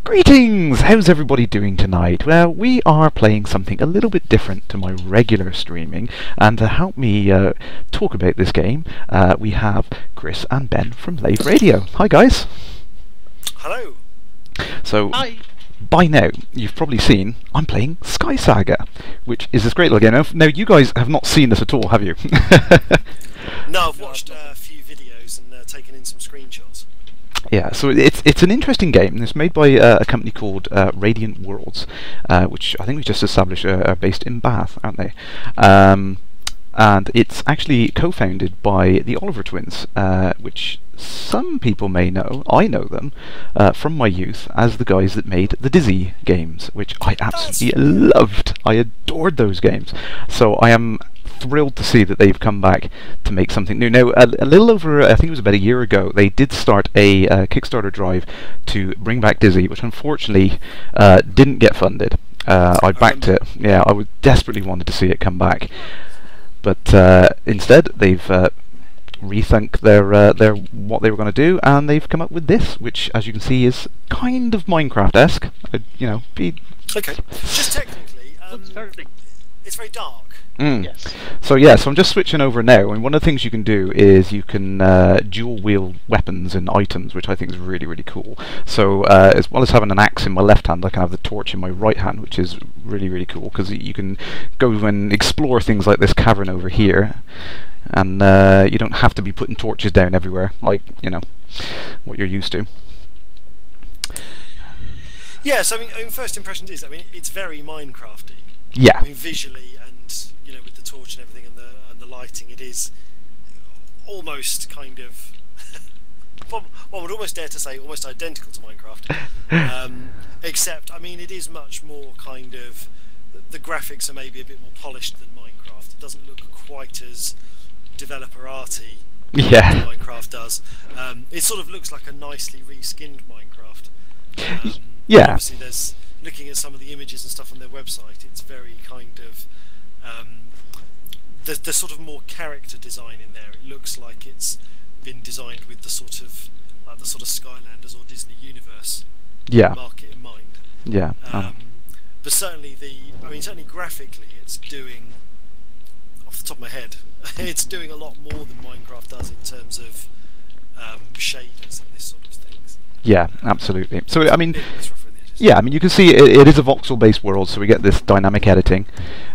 Greetings! How's everybody doing tonight? Well, we are playing something a little bit different to my regular streaming, and to help me talk about this game, we have Chris and Ben from LaveRadio. Hi guys! Hello! So, hi. By now, you've probably seen I'm playing SkySaga, which is this great little game. Now, you guys have not seen this at all, have you? No, I've watched a few videos and taken in some screenshots. Yeah, so it's an interesting game. It's made by a company called Radiant Worlds, which I think we just established are based in Bath, aren't they? And it's actually co-founded by the Oliver twins, which some people may know. I know them from my youth as the guys that made the Dizzy games, which I absolutely loved. I adored those games. So I am thrilled to see that they've come back to make something new. Now, a little over, I think it was about a year ago, they did start a Kickstarter drive to bring back Dizzy, which unfortunately didn't get funded. I backed it. Yeah, I desperately wanted to see it come back, but instead they've rethink their what they were going to do, and they've come up with this, which, as you can see, is kind of Minecraft-esque. Okay. Just technically, it's very dark. Yes. So I'm just switching over now, and one of the things you can do is you can dual wield weapons and items, which I think is really, really cool. So as well as having an axe in my left hand, I can have the torch in my right hand, which is really, really cool, because you can go and explore things like this cavern over here, and you don't have to be putting torches down everywhere, like, what you're used to. Yes, I mean first impression is, it's very Minecrafty. Yeah. Visually, and with the torch and everything, and the lighting, it is almost kind of one would almost dare to say almost identical to Minecraft. Except, it is much more kind of, the graphics are maybe a bit more polished than Minecraft. It doesn't look quite as developer arty as Minecraft does. It sort of looks like a nicely reskinned Minecraft. Yeah. Obviously, there's, looking at some of the images and stuff on their website, it's very kind of there's sort of more character design in there. It looks like it's been designed with the sort of Skylanders or Disney Universe market in mind. Yeah. But certainly certainly graphically, it's doing, off the top of my head, it's doing a lot more than Minecraft does in terms of shaders and this sort of things. Yeah, absolutely. So yeah, you can see it is a voxel-based world, so we get this dynamic editing.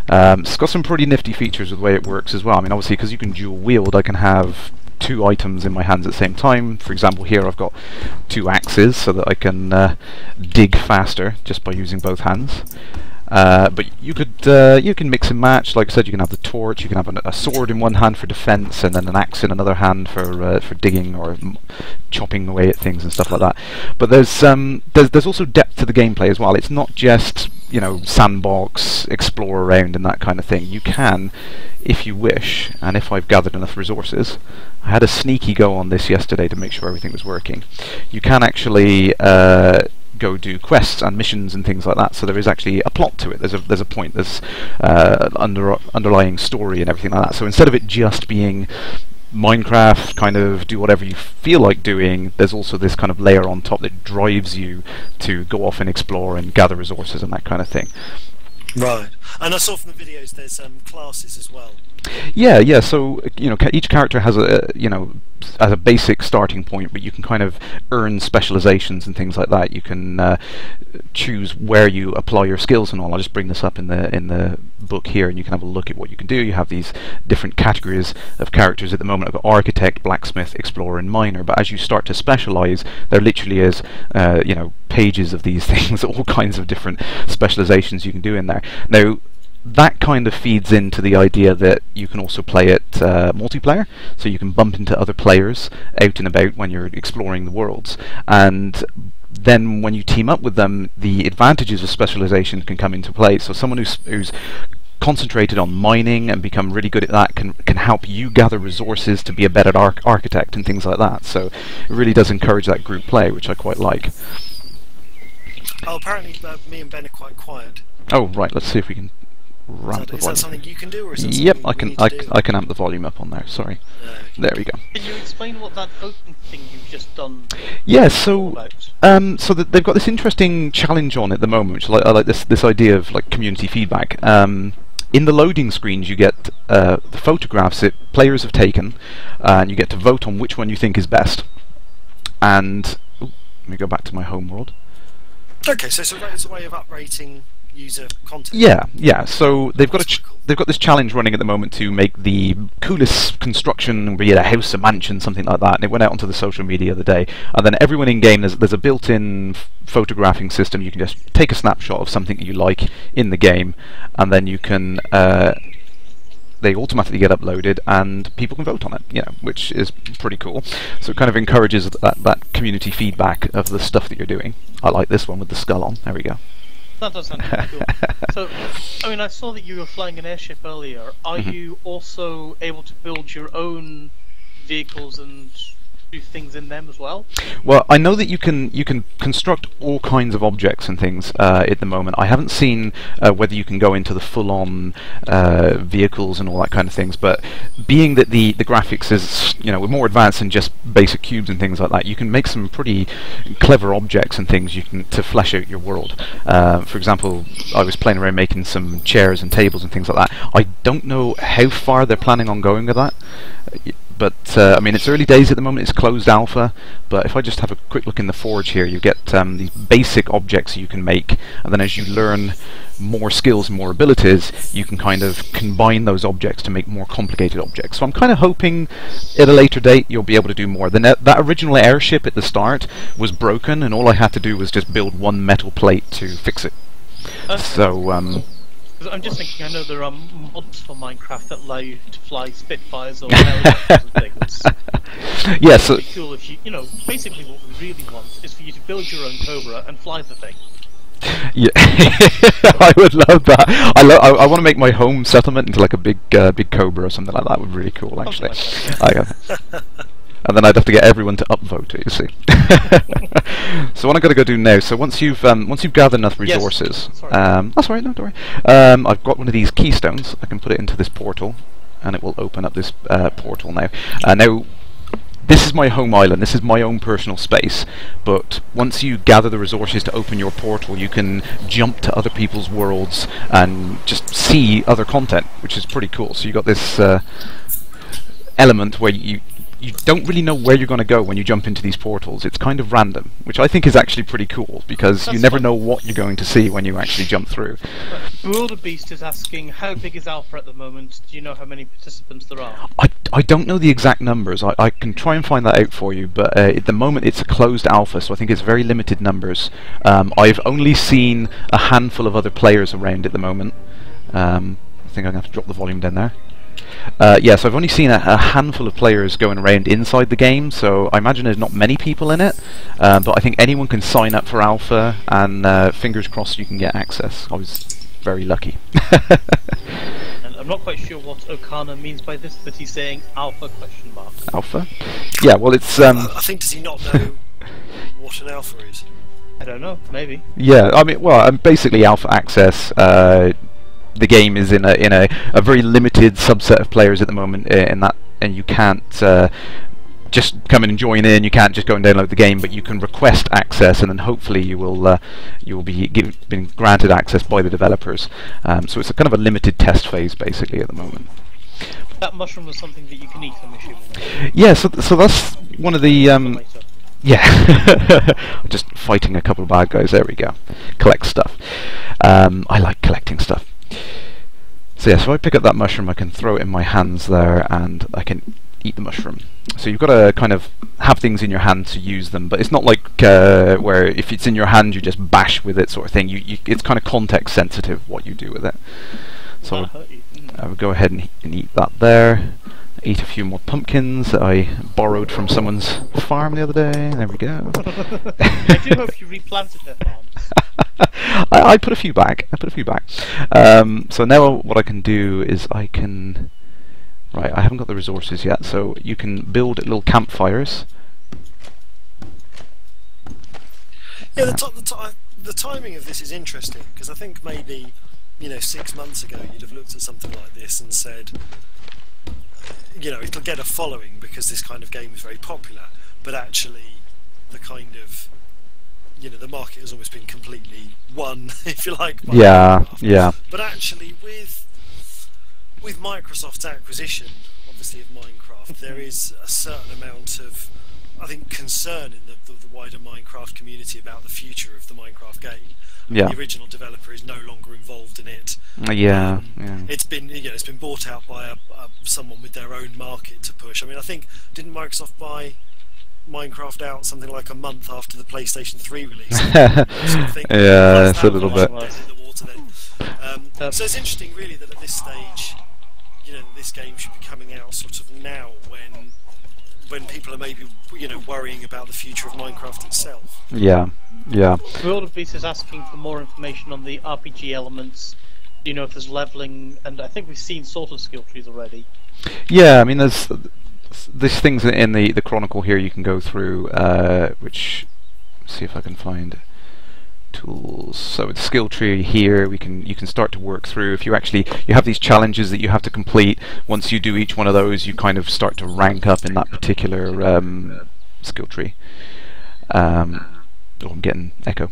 It's got some pretty nifty features with the way it works as well. Obviously, because you can dual wield, I can have two items in my hands at the same time. For example, here I've got two axes, so that I can dig faster just by using both hands. But you can mix and match. Like I said, you can have the torch, you can have a sword in one hand for defense, and then an axe in another hand for digging or chopping away at things and stuff like that. But there's also depth to the gameplay as well. It's not just sandbox, explore around and that kind of thing. You can, if you wish, and if I've gathered enough resources. I had a sneaky go on this yesterday to make sure everything was working. You can actually go do quests and missions and things like that, so there is actually a plot to it. There's a point, there's underlying story and everything like that. So instead of it just being Minecraft, kind of do whatever you feel like doing, there's also this kind of layer on top that drives you to go off and explore and gather resources and that kind of thing. Right. And I saw from the videos there's classes as well. Yeah. So each character has a basic starting point, but you can kind of earn specializations and things like that. You can choose where you apply your skills and all. I'll just bring this up in the book here, and you can have a look at what you can do. You have these different categories of characters at the moment. I've got architect, blacksmith, explorer, and miner. But as you start to specialize, there literally is pages of these things, all kinds of different specializations you can do in there. Now, that kind of feeds into the idea that you can also play it multiplayer, so you can bump into other players out and about when you're exploring the worlds, and then when you team up with them, the advantages of specialization can come into play. So someone who's concentrated on mining and become really good at that can help you gather resources to be a better architect and things like that. So it really does encourage that group play, which I quite like. Oh, apparently me and Ben are quite quiet. Oh, right, let's see if we can ramp the Is volume. that something you can do, or is that Yep, something I we can. need to do? I can amp the volume up on there. Sorry. There we go. Can you explain what that open thing you've just done? Yeah, is all so about? they've got this interesting challenge on at the moment, which I like this idea of like community feedback. In the loading screens, you get the photographs that players have taken, and you get to vote on which one you think is best. And let me go back to my home world. Okay, so it's a way of uprating user content. Yeah. So they've got That's cool. they've got this challenge running at the moment to make the coolest construction, be it a house, a mansion, something like that. And it went out onto the social media the other day. And then everyone in game, there's a built-in photographing system. You can just take a snapshot of something that you like in the game, and then you can. They automatically get uploaded and people can vote on it, which is pretty cool. So it kind of encourages that community feedback of the stuff that you're doing. I like this one with the skull on. There we go. That does sound pretty cool. So, I mean, I saw that you were flying an airship earlier. Are you also able to build your own vehicles and do things in them as well? Well, I know that you can construct all kinds of objects and things at the moment. I haven't seen whether you can go into the full-on vehicles and all that kind of things. But being that the graphics is we're more advanced than just basic cubes and things like that, you can make some pretty clever objects and things to flesh out your world. For example, I was playing around making some chairs and tables and things like that. I don't know how far they're planning on going with that. But I mean, it's early days at the moment. It's closed alpha. But if I just have a quick look in the forge here, you get these basic objects you can make, and then as you learn more skills and more abilities, you can kind of combine those objects to make more complicated objects. So I'm kind of hoping at a later date you'll be able to do more. That original airship at the start was broken, and all I had to do was just build one metal plate to fix it. So I'm just thinking, I know there are mods for Minecraft that allow you to fly Spitfires or helicopters and things. yeah, so it'd be cool if basically what we really want is for you to build your own Cobra and fly the thing. Yeah, I would love that. I want to make my home settlement into like a big Cobra or something like that. Would be really cool, actually. And then I'd have to get everyone to upvote it, you see. So what I'm going to go do now, so once you've gathered enough resources, yes. That's all right, no, don't worry. I've got one of these keystones. I can put it into this portal, and it will open up this portal now. Now, this is my home island. This is my own personal space. But once you gather the resources to open your portal, you can jump to other people's worlds and just see other content, which is pretty cool. So you got this element where you don't really know where you're going to go when you jump into these portals. It's kind of random, which I think is actually pretty cool, because you never know what you're going to see when you actually jump through. Beast is asking, how big is Alpha at the moment? Do you know how many participants there are? I don't know the exact numbers. I can try and find that out for you, but at the moment it's a closed alpha, so I think it's very limited numbers. I've only seen a handful of other players around at the moment. I think I'm going to have to drop the volume down there. Yeah, so I've only seen a handful of players going around inside the game, so I imagine there's not many people in it, but I think anyone can sign up for alpha, and fingers crossed you can get access. I was very lucky. And I'm not quite sure what Okana means by this, but he's saying alpha ? Alpha? Yeah, well it's... I think, does he not know what an alpha is? I don't know, maybe. Yeah, I mean, well, basically alpha access. The game is in a very limited subset of players at the moment, and you can't just come in and join in. You can't just go and download the game, but you can request access, and then hopefully you will be being granted access by the developers. So it's a kind of a limited test phase basically at the moment. That mushroom was something that you can eat, I'm assuming. Yeah, so that's one of the yeah. Just fighting a couple of bad guys. There we go. Collect stuff. I like collecting stuff. So yeah, so if I pick up that mushroom, I can throw it in my hands there, and I can eat the mushroom. So you've got to kind of have things in your hand to use them, but it's not like where if it's in your hand you just bash with it sort of thing. It's kind of context sensitive what you do with it. So I would go ahead and eat that there. Eat a few more pumpkins that I borrowed from someone's farm the other day. There we go. I do hope you replanted their farms. I put a few back. So now what I can do is I can... Right, I haven't got the resources yet, so you can build little campfires. Yeah, the timing of this is interesting, because I think maybe 6 months ago, you'd have looked at something like this and said, it'll get a following because this kind of game is very popular, but actually the kind of the market has almost been completely won, if you like, by Minecraft. Yeah. But actually with Microsoft's acquisition, obviously, of Minecraft, there is a certain amount of, I think, concern in the wider Minecraft community about the future of the Minecraft game. Yeah. The original developer is no longer involved in it. Yeah. It's been bought out by someone with their own market to push. I mean, I think, didn't Microsoft buy Minecraft out something like a month after the PlayStation 3 release? Yeah, it's a little bit. In the water then. So it's interesting, really, that at this stage, this game should be coming out sort of now when people are maybe worrying about the future of Minecraft itself. Yeah. World of Beast is asking for more information on the RPG elements. Do you know if there's leveling? And I think we've seen sort of skill trees already. Yeah, I mean, there's things in the Chronicle here you can go through, which, see if I can find tools. So with skill tree here, you can start to work through. If you have these challenges that you have to complete, once you do each one of those, you kind of start to rank up in that particular skill tree. I'm getting echo.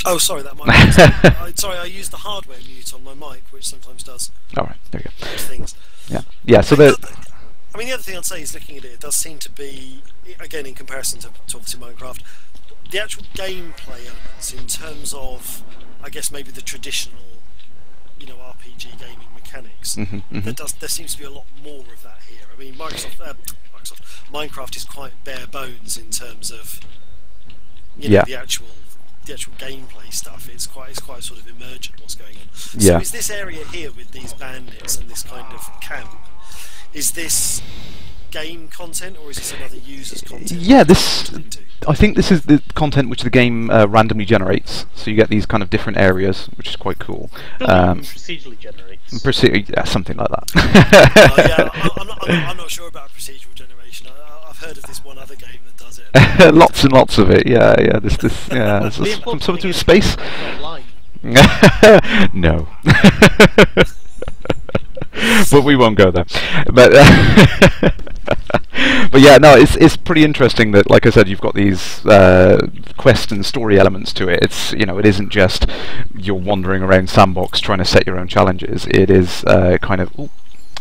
Oh, sorry, that might be sorry, I used the hardware mute on my mic, which sometimes does. Alright, there you go. Those things. Yeah, so the other thing I'd say is, looking at it, it does seem to be, again, in comparison to obviously Minecraft, the actual gameplay elements, in terms of, I guess, maybe the traditional, RPG gaming mechanics, there seems to be a lot more of that here. I mean, Minecraft is quite bare bones in terms of the actual gameplay stuff. It's quite sort of emergent what's going on. So is this area here with these bandits and this kind of camp, is this game content, or is this another user's content? Yeah, I think this is the content which the game randomly generates. So you get these kind of different areas, which is quite cool. Procedurally generates. Something like that. I'm not sure about procedural generation. I've heard of this one other game that does it. Lots and lots of it. Yeah. This from something to space. No. But we won't go there. But yeah, no, it's pretty interesting that, like I said, you've got these quest and story elements to it. It's it isn't just you're wandering around sandbox trying to set your own challenges. It is kind of, ooh,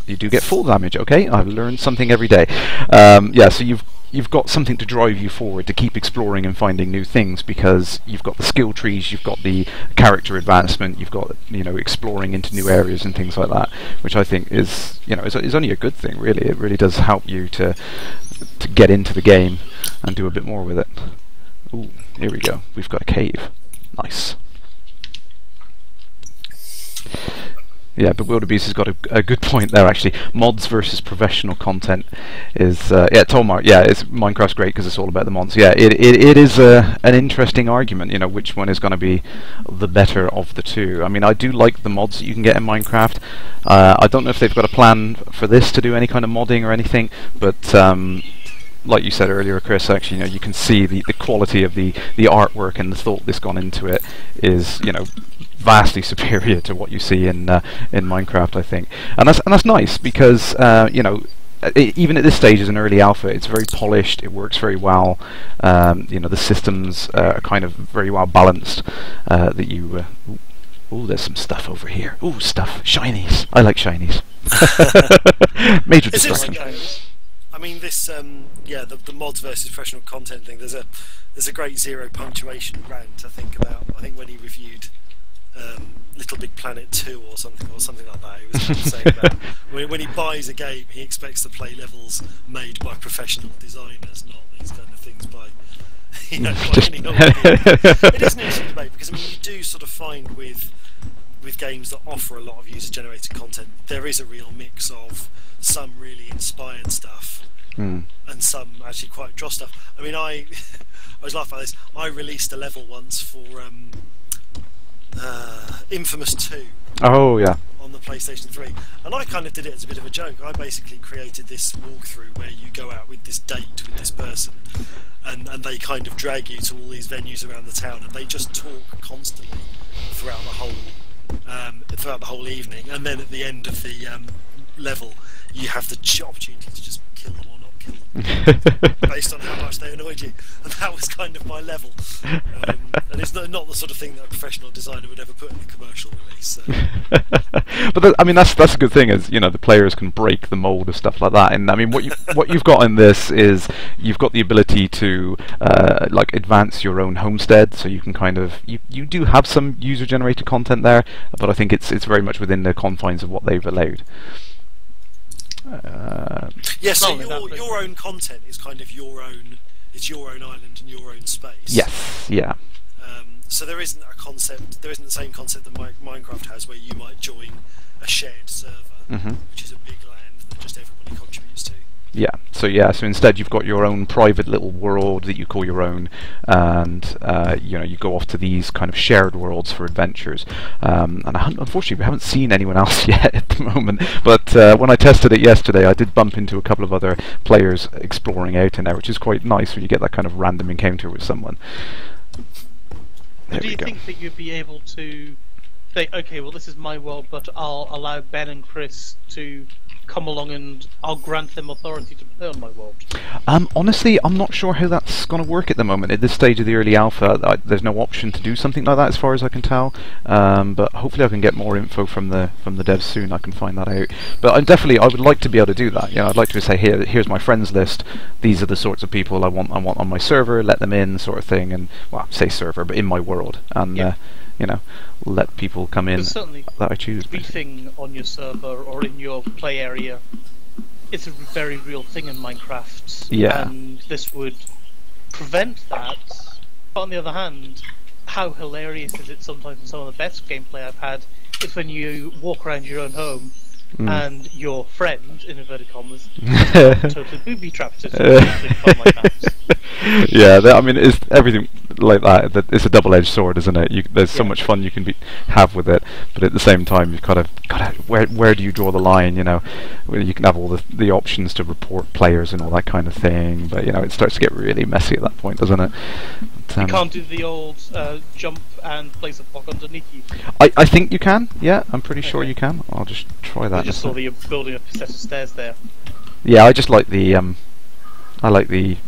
you do get full damage. Okay, I've learned something every day. Yeah, so you've got something to drive you forward to keep exploring and finding new things, because you've got the skill trees, you've got the character advancement, you've got exploring into new areas and things like that, which I think is is only a good thing, really. It really does help you to get into the game and do a bit more with it. Ooh, here we go. We've got a cave. Nice. Yeah, but Wildebeest has got a good point there, actually. Mods versus professional content is Tomar. Yeah, Minecraft's great because it's all about the mods. Yeah, it is an interesting argument. Which one is going to be the better of the two? I mean, I do like the mods that you can get in Minecraft. I don't know if they've got a plan for this to do any kind of modding or anything, but like you said earlier, Chris, actually, you can see the quality of the artwork and the thought that's gone into it is, vastly superior to what you see in Minecraft, I think, and that's nice because even at this stage as an early alpha, it's very polished. It works very well. The systems are kind of very well balanced. That you. There's some stuff over here. Ooh, stuff, shinies. I like shinies. Major destruction. I mean, this the mods versus professional content thing. There's a great zero punctuation rant I think when he reviewed Little Big Planet 2 or something like that. He was kind of saying about when he buys a game, he expects to play levels made by professional designers, not these kind of things by by any old game. It is an interesting debate because you do sort of find with games that offer a lot of user-generated content, there is a real mix of some really inspired stuff and some actually quite dross stuff. I mean, I was laughing at this. I released a level once for Infamous 2. Oh yeah. On the PlayStation 3, and I kind of did it as a bit of a joke. I basically created this walkthrough where you go out with this date with this person, and they kind of drag you to all these venues around the town, and they just talk constantly throughout the whole evening, and then at the end of the level, you have the opportunity to just kill them or not kill them, based on how much they annoyed you. And that was kind of my level. And it's not the sort of thing that a professional designer would ever put in a commercial release. So. But I mean, that's a good thing, is, you know, the players can break the mold of stuff like that. And I mean, what you've got in this is you've got the ability to like advance your own homestead, so you can kind of you do have some user generated content there, but I think it's very much within the confines of what they've allowed. So your own content is kind of your own. It's your own island and your own space. Yes. Yeah. So there isn't the same concept that Minecraft has, where you might join a shared server, which is a big land that just everybody contributes to. Yeah. So instead you've got your own private little world that you call your own, and you know, you go off to these kind of shared worlds for adventures. And unfortunately, we haven't seen anyone else yet at the moment. But when I tested it yesterday, I did bump into a couple of other players exploring out in there, which is quite nice when you get that kind of random encounter with someone. Do you think that you'd be able to say, okay, well, this is my world, but I'll allow Ben and Chris to come along and I'll grant them authority to play on my world? Honestly, I'm not sure how that's going to work at the moment. At this stage of the early alpha, there's no option to do something like that, as far as I can tell. But hopefully, I can get more info from the devs soon. I can find that out. But I would like to be able to do that. You know, I'd like to say, here's my friends list. These are the sorts of people I want on my server. Let them in, sort of thing. And well, say server, but in my world. And you know, let people come in that I choose. Beefing on your server or in your play area, it's a very real thing in Minecraft. Yeah. And this would prevent that. But on the other hand, how hilarious is it sometimes in some of the best gameplay I've had is when you walk around your own home and your friend, in inverted commas, totally booby-trapped it. Fun like that. Yeah, I mean, it's everything like that. It's a double-edged sword, isn't it? There's so much fun you can have with it, but at the same time, you've got to where do you draw the line? You know, where you can have all the options to report players and all that kind of thing, but you know, it starts to get really messy at that point, doesn't it? You can't do the old jump and place a block underneath you. I think you can. Yeah, I'm pretty sure you can. I'll just try that. I just saw that you're building a set of stairs there. Yeah, I just like the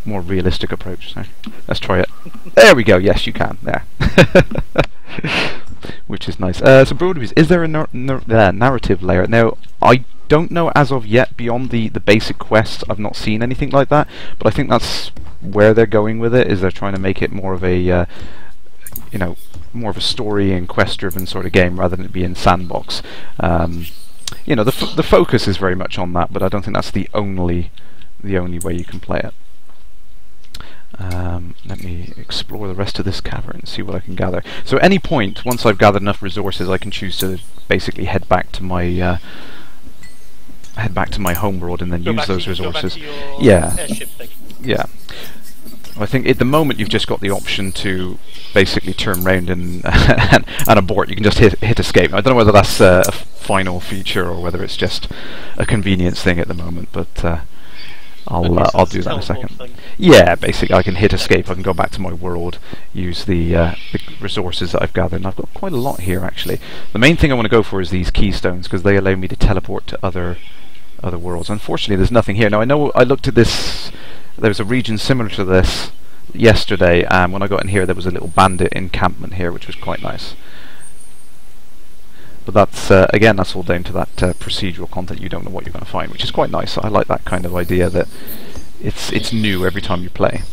more realistic approach. So let's try it. There we go. Yes, you can. There. Which is nice. So Broadway, is there a narrative layer? Now, I don't know as of yet, beyond the basic quest. I've not seen anything like that, but I think that's where they're going with it. Is they're trying to make it more of a you know, more of a story and quest-driven sort of game rather than it being sandbox. You know, the focus is very much on that, but I don't think that's the only way you can play it. Let me explore the rest of this cavern and see what I can gather. So at any point, once I've gathered enough resources, I can choose to basically head back to my home world and then use those resources. Yeah. Yeah. I think at the moment you've just got the option to basically turn around and and abort. You can just hit escape. I don't know whether that's a final feature or whether it's just a convenience thing at the moment, but I'll do that in a second. Yeah, basically I can hit escape. I can go back to my world, use the resources that I've gathered, and I've got quite a lot here actually. The main thing I want to go for is these keystones because they allow me to teleport to other worlds. Unfortunately, there's nothing here. Now I know I looked at this. There was a region similar to this yesterday, and when I got in here there was a little bandit encampment here, which was quite nice. But that's again, that's all down to that procedural content. You don't know what you're going to find, which is quite nice. I like that kind of idea that it's new every time you play.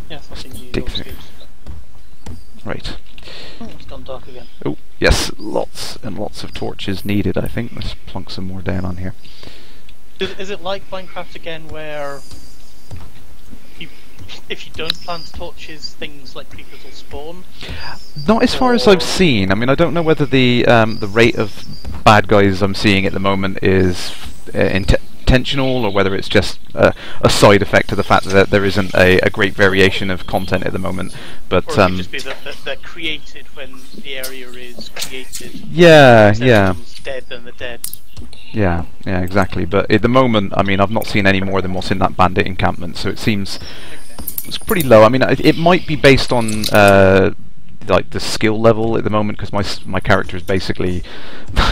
Yeah, something new. Dig through. Right. Oh, it's gone dark again. Oh, yes, lots and lots of torches needed, I think. Let's plunk some more down on here. Is it like Minecraft again, where if you don't plant torches, things like creepers will spawn? Not as far as I've seen. I mean, I don't know whether the rate of bad guys I'm seeing at the moment is intentional or whether it's just a side effect of the fact that there isn't a great variation of content at the moment. But or it could just be that they're created when the area is created. Yeah, yeah. Dead than the dead. Yeah, exactly. But at the moment, I mean, I've not seen any more than what's in that bandit encampment, so it seems it's pretty low. I mean, it might be based on like the skill level at the moment, because my character is basically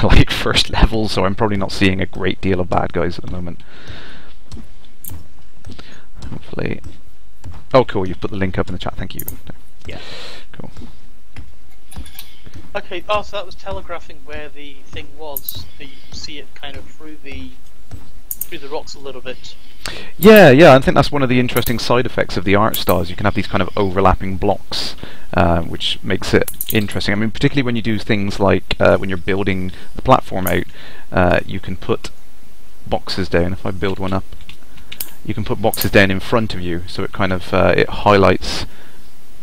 like first level, so I'm probably not seeing a great deal of bad guys at the moment. Hopefully. Oh, cool! You've put the link up in the chat. Thank you. Yeah. Cool. Okay. Oh, so that was telegraphing where the thing was. So you see it kind of through the rocks a little bit. Yeah, I think that's one of the interesting side effects of the art styles. You can have these kind of overlapping blocks, which makes it interesting. I mean, particularly when you do things like when you're building the platform out, you can put boxes down. If I build one up, you can put boxes down in front of you, so it kind of it highlights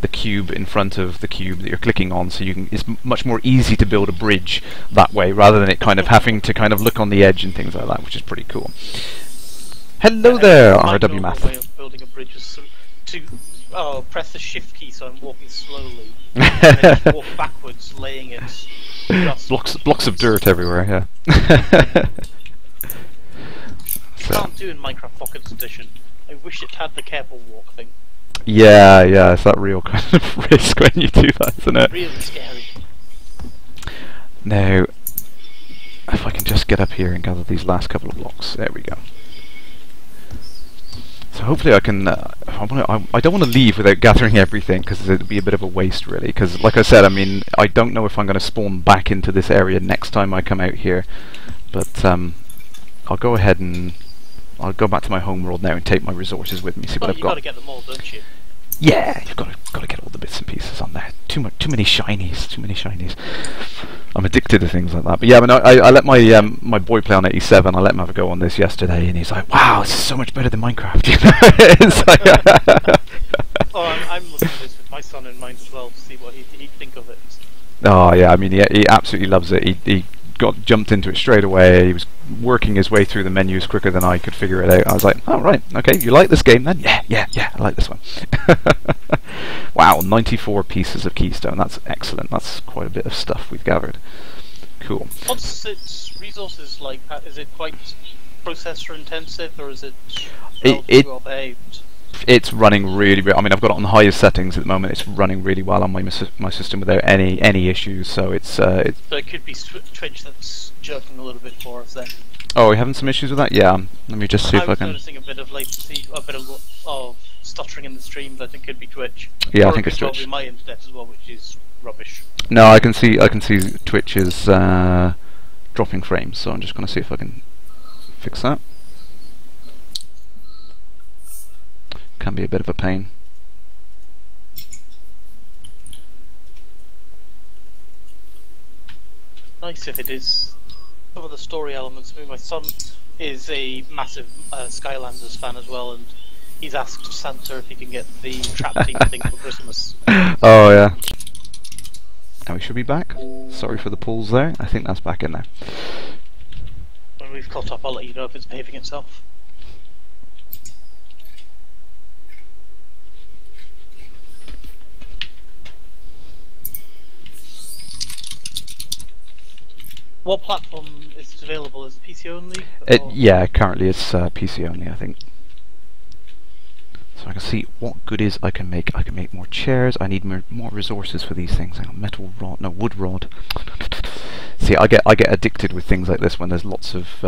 the cube in front of the cube that you're clicking on, so you can. It's much more easy to build a bridge that way, rather than it kind of having to kind of look on the edge and things like that, which is pretty cool. Hello there, RW Math. Way of building a bridge is to press the shift key, so I'm walking slowly, and then just walk backwards, laying it. Blocks of dirt everywhere. Yeah. You can't do in Minecraft Pocket Edition. I wish it had the careful walk thing. Yeah, it's that real kind of risk when you do that, isn't it? Really scary. Now, if I can just get up here and gather these last couple of blocks. There we go. So hopefully I can. I don't want to leave without gathering everything, because it would be a bit of a waste, really. Because, like I said, I mean, I don't know if I'm going to spawn back into this area next time I come out here. But I'll go ahead and I'll go back to my home world now and take my resources with me. See what I've got. You've got to get them all, don't you? Yeah, you've got to get all the bits and pieces on there. Too many shinies. Too many shinies. I'm addicted to things like that. But yeah, I mean, I let my my boy play on 87. I let him have a go on this yesterday, and he's like, "Wow, this is so much better than Minecraft." You know? It's like I'm looking at this with my son in mind as well to see what he'd think of it. Oh yeah, I mean, he absolutely loves it. He jumped into it straight away. He was working his way through the menus quicker than I could figure it out. I was like, oh right, okay, you like this game then? Yeah, I like this one. Wow, 94 pieces of keystone. That's excellent. That's quite a bit of stuff we've gathered. Cool. What's its resources like? Is it quite processor intensive, or is it well behaved? It's running really. I mean, I've got it on the highest settings at the moment. It's running really well on my system without any issues. So it's. So it could be Twitch that's jerking a little bit for us then. Oh, we're having some issues with that. Yeah. Let me just see if I can. I was noticing a bit of latency, a bit of stuttering in the stream. But I think it could be Twitch. Yeah, I think it's Twitch. Probably my internet as well, which is rubbish. No, I can see Twitch is dropping frames. So I'm just going to see if I can fix that. Can be a bit of a pain. Nice if it is. Some of the story elements. I mean, my son is a massive Skylanders fan as well, and he's asked Santa if he can get the trap team thing for Christmas. Oh yeah. And we should be back. Sorry for the pulls there. I think that's back in there. When we've caught up, I'll let you know if it's behaving itself. What platform is it available? Is it PC only? Yeah, currently it's PC only, I think. So I can see what goodies I can make. I can make more chairs. I need more resources for these things. Hang on, metal rod, no, wood rod. See, I get addicted with things like this when there's lots of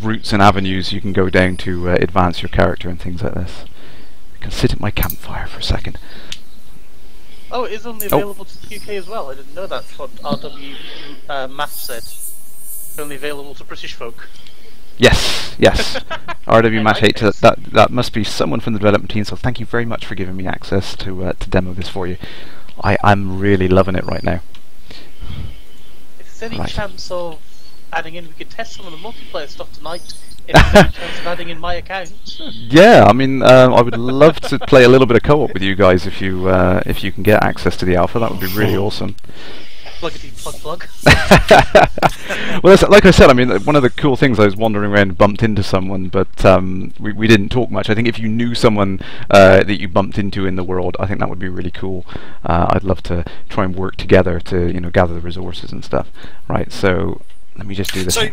routes and avenues you can go down to advance your character and things like this. I can sit at my campfire for a second. Oh, it is only available to the UK as well. I didn't know that's what RW Math said. It's only available to British folk. Yes. RW Match 8. That must be someone from the development team. So thank you very much for giving me access to demo this for you. I'm really loving it right now. If there's any chance of adding in, we could test some of the multiplayer stuff tonight. If there's any chance of adding in my account. Yeah, I mean, I would love to play a little bit of co-op with you guys if you can get access to the alpha. That would be really awesome. Pluggity plug. Well, like I said, I mean, one of the cool things, I was wandering around, bumped into someone, but we didn't talk much. I think if you knew someone that you bumped into in the world, I think that would be really cool. I'd love to try and work together to gather the resources and stuff. Right, so let me just do this. So,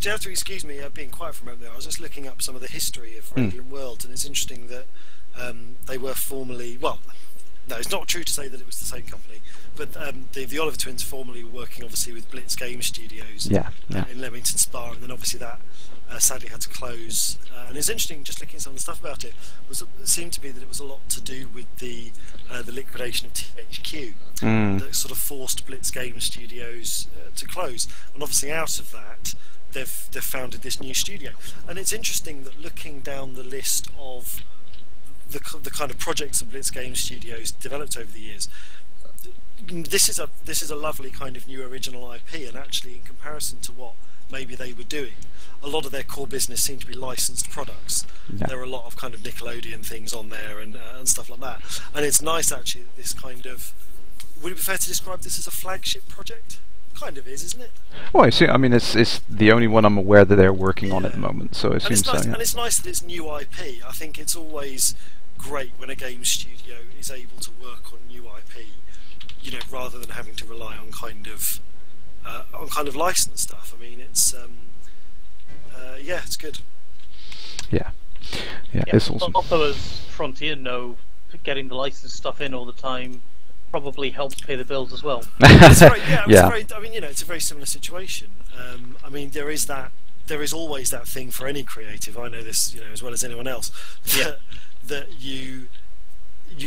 do you have to excuse me being quiet for a moment there? I was just looking up some of the history of Radiant Worlds, and it's interesting that they were formerly, well, no, it's not true to say that it was the same company. But the Oliver twins formerly were working obviously with Blitz Game Studios in Leamington Spa, and then obviously that sadly had to close. And it's interesting just looking at some of the stuff about it. It seemed to be that it was a lot to do with the liquidation of THQ that sort of forced Blitz Game Studios to close. And obviously out of that, they've founded this new studio. And it's interesting that looking down the list of the kind of projects that Blitz Game Studios developed over the years, this is a lovely kind of new original IP, and actually in comparison to what maybe they were doing, a lot of their core business seemed to be licensed products. There are a lot of kind of Nickelodeon things on there and stuff like that, and it's nice actually that this kind of, would it be fair to describe this as a flagship project? Kind of is, isn't it? Well, I mean, it's the only one I'm aware that they're working on at the moment, so it seems nice, so. Yeah. And it's nice that it's new IP. I think it's always great when a game studio is able to work on new IP, rather than having to rely on kind of licensed stuff. I mean, it's it's good. Yeah, it's awesome. Also, as Frontier know, getting the licensed stuff in all the time probably helps pay the bills as well. It's a very similar situation. I mean, there is always that thing for any creative. I know this, as well as anyone else. That you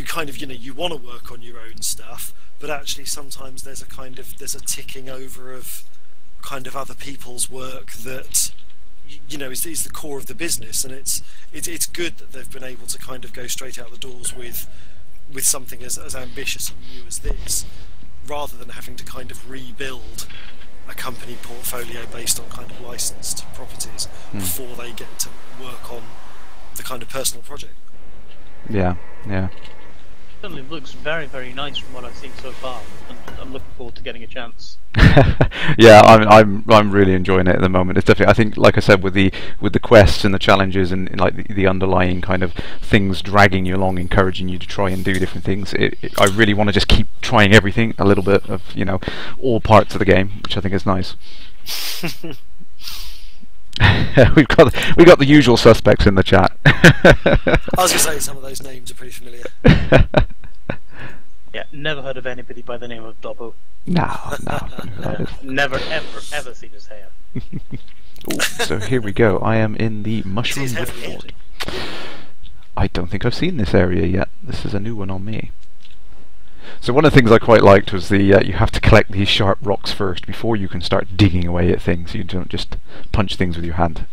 kind of you want to work on your own stuff, but actually sometimes there's a ticking over of kind of other people's work that is the core of the business, and it's good that they've been able to kind of go straight out the doors with something as ambitious and new as this, rather than having to kind of rebuild a company portfolio based on kind of licensed properties before they get to work on the kind of personal project. Certainly looks very, very nice from what I've seen so far, and I'm looking forward to getting a chance. Yeah, I'm really enjoying it at the moment. It's definitely, I think, like I said, with the quests and the challenges and like the underlying kind of things dragging you along, encouraging you to try and do different things. I really want to just keep trying everything, a little bit of all parts of the game, which I think is nice. we got the usual suspects in the chat. I was going to say some of those names are pretty familiar. Yeah, never heard of anybody by the name of Dobbo. No. Never, ever seen his hair. Ooh, so here we go. I am in the Mushroom Rift. I don't think I've seen this area yet. This is a new one on me. So one of the things I quite liked was the you have to collect these sharp rocks first before you can start digging away at things. You don't just punch things with your hand.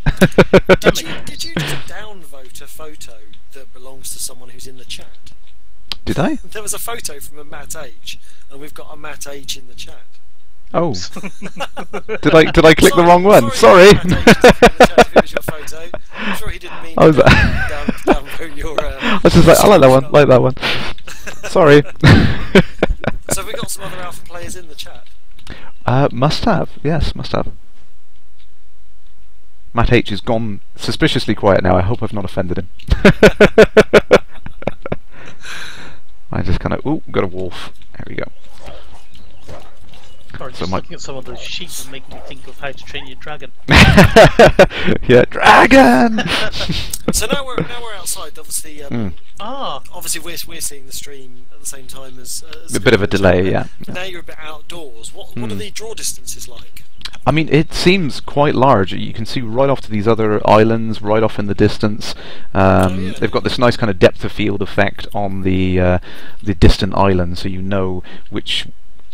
Did you just downvote a photo that belongs to someone who's in the chat? Did I? There was a photo from a Matt H, and we've got a Matt H in the chat. Oh. Did I click the wrong one? Sorry. Matt H in the chat if it was your photo. I'm sure he didn't mean to downvote your... I was just like, I like that one. Sorry. So have we got some other alpha players in the chat? Must have. Yes, must have. Matt H has gone suspiciously quiet now. I hope I've not offended him. I just kind of... Ooh, got a wolf. There we go. Sorry, just looking at some of those sheep and making me think of How to Train Your Dragon. Yeah, dragon! So now we're outside, obviously. Obviously we're seeing the stream at the same time as a bit of a delay, yeah. Now you're a bit outdoors. What are the draw distances like? I mean, it seems quite large. You can see right off to these other islands, right off in the distance. They've got this nice kind of depth of field effect on the distant islands, so you know which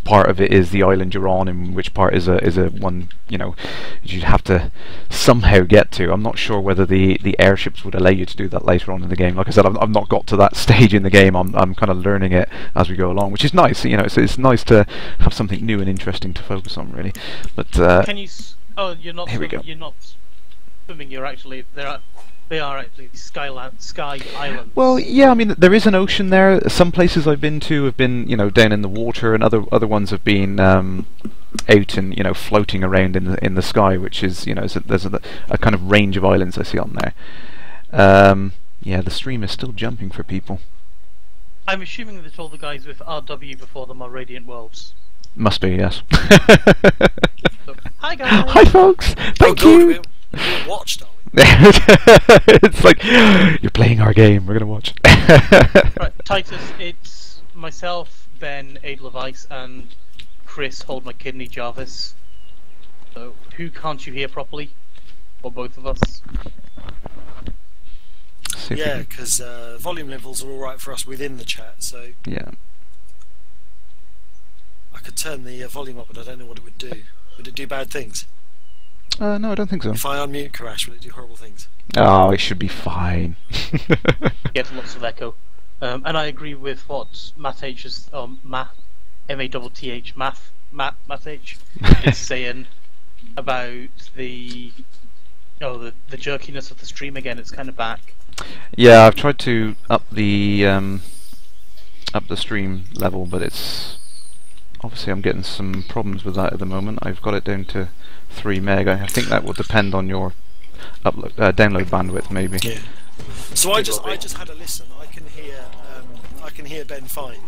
part of it is the island you're on and which part is a one you'd have to somehow get to. I'm not sure whether the airships would allow you to do that later on in the game. Like I said, I've not got to that stage in the game. I'm kind of learning it as we go along, which is nice. It's nice to have something new and interesting to focus on, really. But can you? Oh, you're not. Here we go. You're not swimming. You're actually there. They are actually sky islands. Well, yeah, I mean, there is an ocean there. Some places I've been to have been, down in the water, and other ones have been out and floating around in the sky, which is there's a kind of range of islands I see on there. Yeah, the stream is still jumping for people. I'm assuming that all the guys with RW before them are Radiant Worlds. Must be, yes. So, hi guys. Hi folks. Thank you. We're watched, aren't we? It's like, you're playing our game, we're going to watch. Right, Titus, it's myself, Ben, Adel of Ice, and Chris hold my kidney, Jarvis. So, who can't you hear properly? Or both of us? Yeah, because volume levels are alright for us within the chat, so... Yeah. I could turn the volume up, but I don't know what it would do. Would it do bad things? No, I don't think so. If I unmute Kerrash, will it do horrible things? Oh, it should be fine. Get lots of echo. And I agree with what Matt H is, Matt M-A-T-T-H, Matt H is saying about the jerkiness of the stream again. It's kind of back. Yeah, I've tried to up the stream level, but it's obviously I'm getting some problems with that at the moment. I've got it down to 3 meg. I think that will depend on your download bandwidth, maybe. Yeah. So I just had a listen. I can hear Ben fine.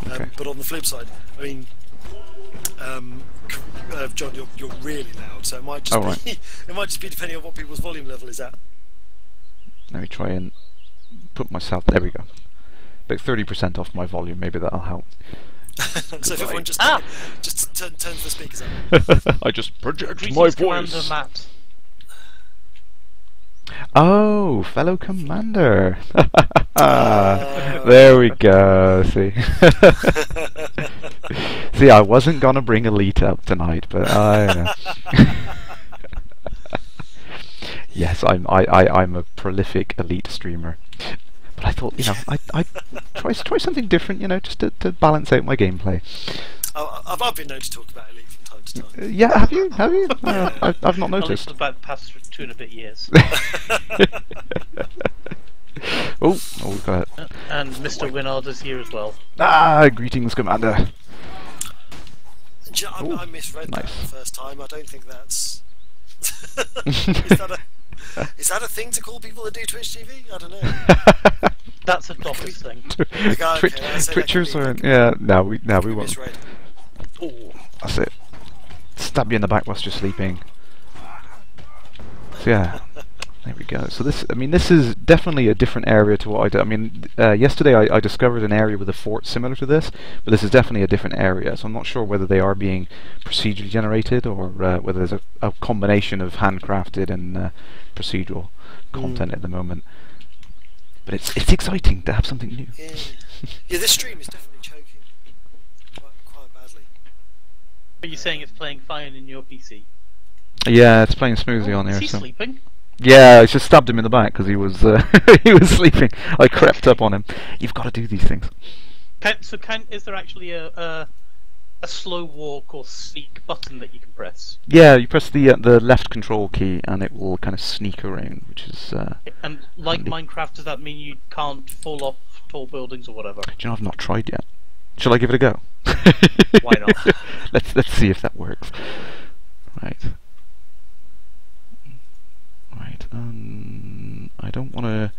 Okay. But on the flip side, I mean, John, you're really loud, so it might just be right. it might just be depending on what people's volume level is at. Let me try and put myself. There we go. About 30% off my volume. Maybe that'll help. So if everyone just turns the speakers up. I just project Greetings, my Commander voice. Matt. Oh, fellow commander. There we go. See, see, I wasn't gonna bring Elite up tonight, but yes, I'm a prolific Elite streamer. But I thought, I'd try something different, just to balance out my gameplay. I've been known to talk about Elite from time to time. Yeah, have you? I've not noticed. At least about the past 2 and a bit years. Oh, we've got it. And Mr. Winard is here as well. Greetings, Commander. I misread that the first time. I don't think that's... Is that a thing to call people that do Twitch TV? I don't know. That's a Dockers thing. Twitchers are... Yeah, no, we won't. Misread. Oh, that's it. Stab you in the back whilst you're sleeping. So yeah, there we go. So this is definitely a different area to what I did. I mean, yesterday I discovered an area with a fort similar to this, but this is definitely a different area. So I'm not sure whether they are being procedurally generated or whether there's a combination of handcrafted and procedural content at the moment. But it's exciting to have something new. Yeah, this stream is definitely choking quite badly. Are you saying it's playing fine in your PC? Yeah, it's playing smoothly on here. Is he sleeping? Yeah, I just stabbed him in the back because he was he was sleeping. I crept up on him. You've got to do these things. Is there actually a slow walk or sneak button that you can press? Yeah, you press the left control key and it will kind of sneak around, which is. And like handy. Minecraft, does that mean you can't fall off tall buildings or whatever? Do you know, I've not tried yet. Shall I give it a go? Why not? Let's see if that works. Right. Right. I don't want to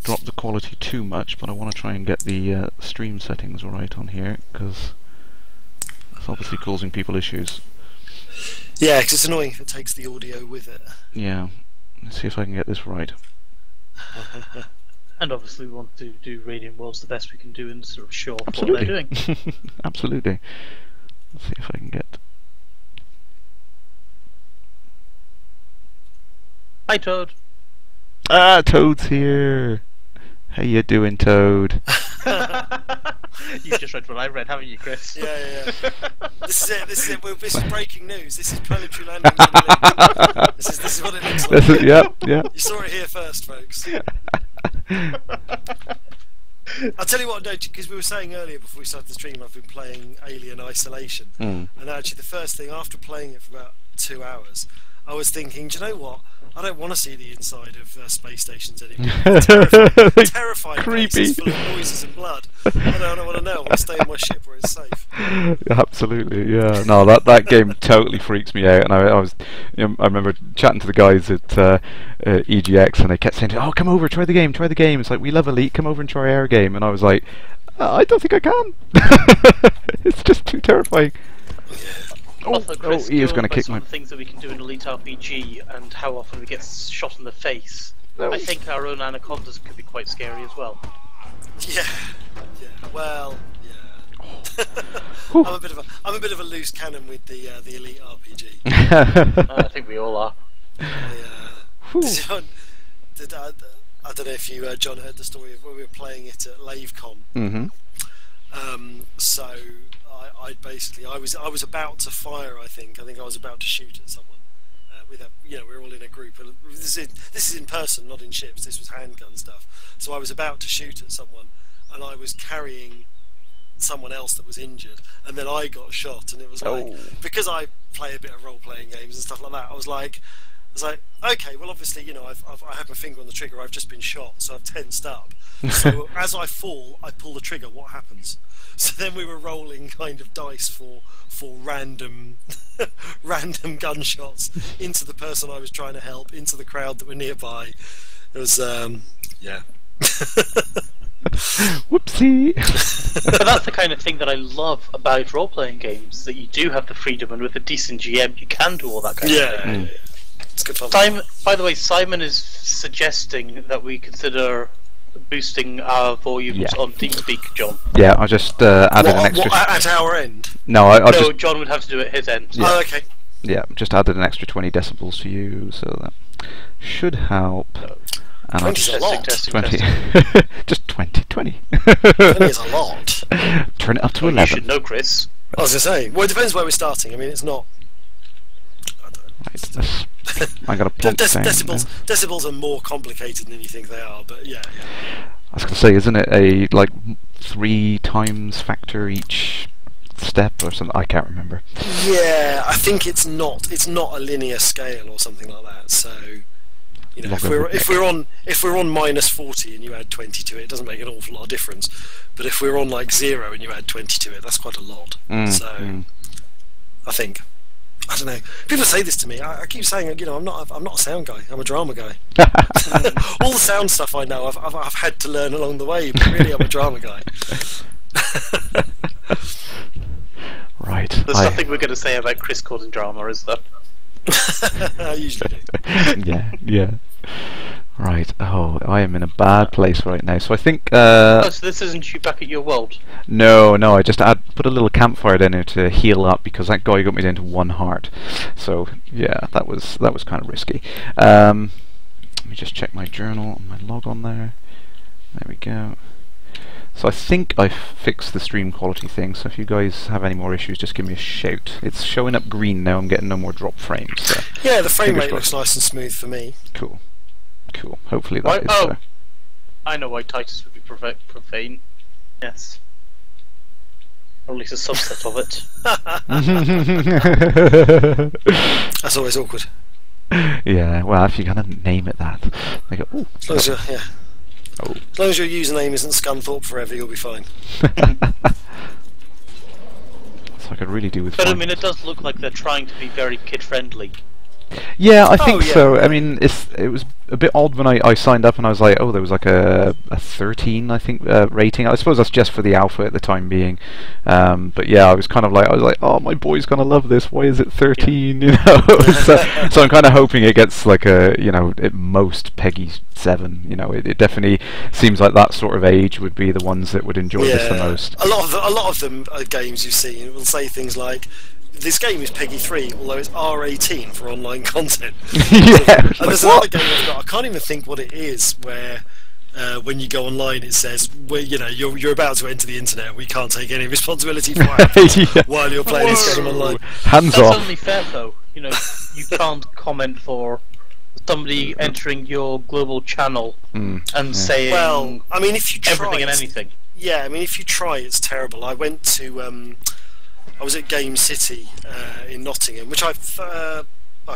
drop the quality too much, but I want to try and get the stream settings right on here because it's obviously causing people issues. Yeah, because it's annoying if it takes the audio with it. Yeah. Let's see if I can get this right. And obviously we want to do Radiant Worlds the best we can do and sort of show off Absolutely. what they're doing. Absolutely. Let's see if I can get... Hi, Toad. Ah, Toad's here. How you doing, Toad? You've just read what I read, haven't you, Chris? Yeah. This is it. This is breaking news. This is planetary landing. This is what it looks like. Yeah. You saw it here first, folks. I'll tell you what, because we were saying earlier before we started the stream, I've been playing Alien Isolation, and actually the first thing after playing it for about 2 hours, I was thinking, do you know what? I don't want to see the inside of space stations anymore. Terrifying creepy places full of noises and blood. I don't want to know. I want to stay on my ship where it's safe. Absolutely, yeah. No, that game totally freaks me out. And I was, I remember chatting to the guys at EGX, and they kept saying, "Oh, come over, try the game." It's like, we love Elite. Come over and try our game. And I was like, I don't think I can. It's just too terrifying. Chris, he is going to kick my... things that we can do in Elite RPG and how often we get shot in the face. No. I think our own anacondas could be quite scary as well. Yeah. Well, yeah. I'm a bit of a loose cannon with the Elite RPG. I think we all are. I don't know if you, John, heard the story of when we were playing it at LaveCon. Mm-hmm. So I was about to fire. I think I was about to shoot at someone. We were all in a group. This is in person, not in ships. This was handgun stuff. So I was about to shoot at someone, and I was carrying someone else that was injured, and then I got shot, and it was like, because I play a bit of role-playing games and stuff like that, I was like, okay, well, obviously, I have my finger on the trigger, I've just been shot, so I've tensed up. So as I fall, I pull the trigger, what happens? So then we were rolling kind of dice for random gunshots into the person I was trying to help, into the crowd that were nearby. It was, yeah. Whoopsie. But that's the kind of thing that I love about role-playing games, that you do have the freedom, and with a decent GM you can do all that kind of thing. Yeah. It's good fun. By the way, Simon is suggesting that we consider boosting our volumes on TeamSpeak, John. Yeah, I just added an extra... at our end? No, John would have to do it at his end. Yeah. Oh, okay. Yeah, just added an extra 20 decibels for you, so that should help. And 20's a lot. 20. Just 20. 20 is a lot. Turn it up to 11. You should know, Chris. I was going to say, well, it depends where we're starting. I mean, it's not... I got a plump decibels are more complicated than you think they are, but yeah. I was going to say, isn't it a 3 times factor each step or something? I can't remember. Yeah, I think it's not a linear scale or something like that. So, if we're on -40 and you add 20 to it, it doesn't make an awful lot of difference. But if we're on 0 and you add 20 to it, that's quite a lot. I think. I don't know. People say this to me. I keep saying, I'm not a sound guy. I'm a drama guy. All the sound stuff I know, I've had to learn along the way. But really, I'm a drama guy. Right. There's nothing we're going to say about Chris calling drama, is there? I usually do. Yeah. Right. Oh, I am in a bad place right now. So I think. So this isn't you back at your world? No. I just put a little campfire down here to heal up because that guy got me down to 1 heart. So yeah, that was kind of risky. Let me just check my journal and my log on there. There we go. So I think I fixed the stream quality thing. So if you guys have any more issues, just give me a shout. It's showing up green now. I'm getting no more drop frames. So yeah, the frame rate looks nice and smooth for me. Cool. Hopefully that is so. I know why Titus would be profane. Yes. Or at least a subset of it. That's always awkward. Yeah, well, if you're going to name it that. They go, ooh. As long as your username isn't Scunthorpe forever, you'll be fine. So I could really do with But I mean, it does look like they're trying to be very kid-friendly. Yeah, I think so. I mean, it was a bit odd when I signed up and I was like, oh, there was a 13, I think, rating. I suppose that's just for the alpha at the time being. But yeah, I was like, oh, my boy's gonna love this. Why is it 13? So I'm kind of hoping it gets at most Peggy 7. It definitely seems like that sort of age would be the ones that would enjoy this the most. A lot of them games you see will say things like, this game is Peggy 3, although it's R18 for online content. Yeah. And there's another game I've got, I can't even think what it is, where when you go online it says, well, you're about to enter the internet, we can't take any responsibility for what happens while you're playing this game online. Hands off. That's only fair though. You can't comment for somebody entering your global channel and saying if you try everything and anything. Yeah, I mean, if you try, it's terrible. I went to... I was at Game City in Nottingham, which it's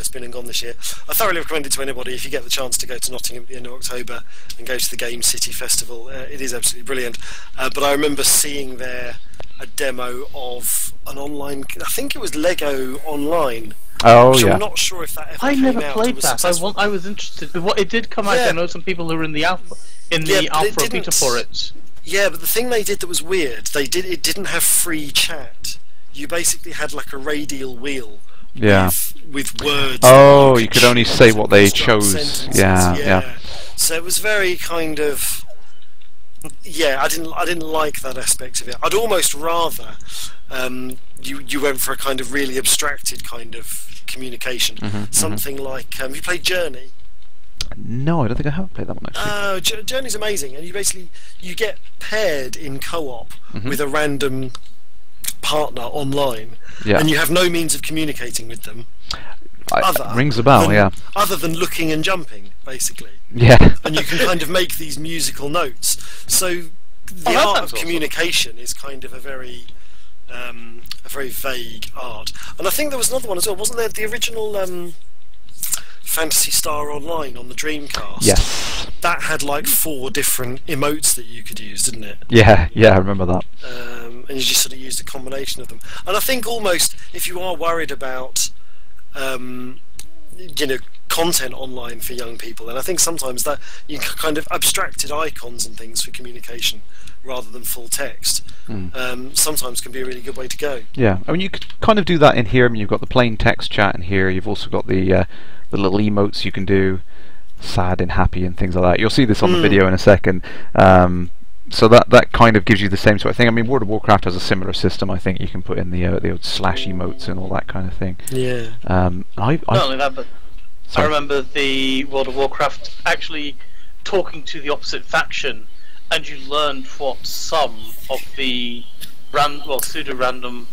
been and gone this year. I thoroughly recommend it to anybody if you get the chance to go to Nottingham at the end of October and go to the Game City Festival. It is absolutely brilliant. But I remember seeing there a demo of an online... I think it was Lego Online. Oh, yeah. I'm not sure if that ever I came never out. played that. I was interested. It did come out. I know some people who were in the alpha beta for it. Yeah, but the thing they did that was weird, it didn't have free chat. You basically had like a radial wheel with words. Oh, you could only say what they chose. Yeah. So it was very kind of... Yeah, I didn't like that aspect of it. I'd almost rather you went for a kind of really abstracted kind of communication. Something like you played Journey. No, I don't think I have played that one actually. Journey's amazing, and you get paired in co-op with a random partner online, and you have no means of communicating with them. Rings a bell, yeah. Other than looking and jumping, basically. Yeah. And you can kind of make these musical notes. So the art of communication is kind of a very vague art. And I think there was another one as well, wasn't there? The original Phantasy Star Online on the Dreamcast. Yes. That had like 4 different emotes that you could use, didn't it? Yeah, I remember that. And you just sort of used a combination of them. And I think almost if you are worried about content online for young people, then I think sometimes that kind of abstracted icons and things for communication rather than full text sometimes can be a really good way to go. Yeah, I mean you could kind of do that in here. I mean you've got the plain text chat in here. You've also got the little emotes you can do, sad and happy and things like that. You'll see this on the video in a second. So that kind of gives you the same sort of thing. I mean, World of Warcraft has a similar system. I think you can put in the old slash emotes and all that kind of thing. Yeah. Not only that, but I remember the World of Warcraft actually talking to the opposite faction, and you learned what some of the pseudo-random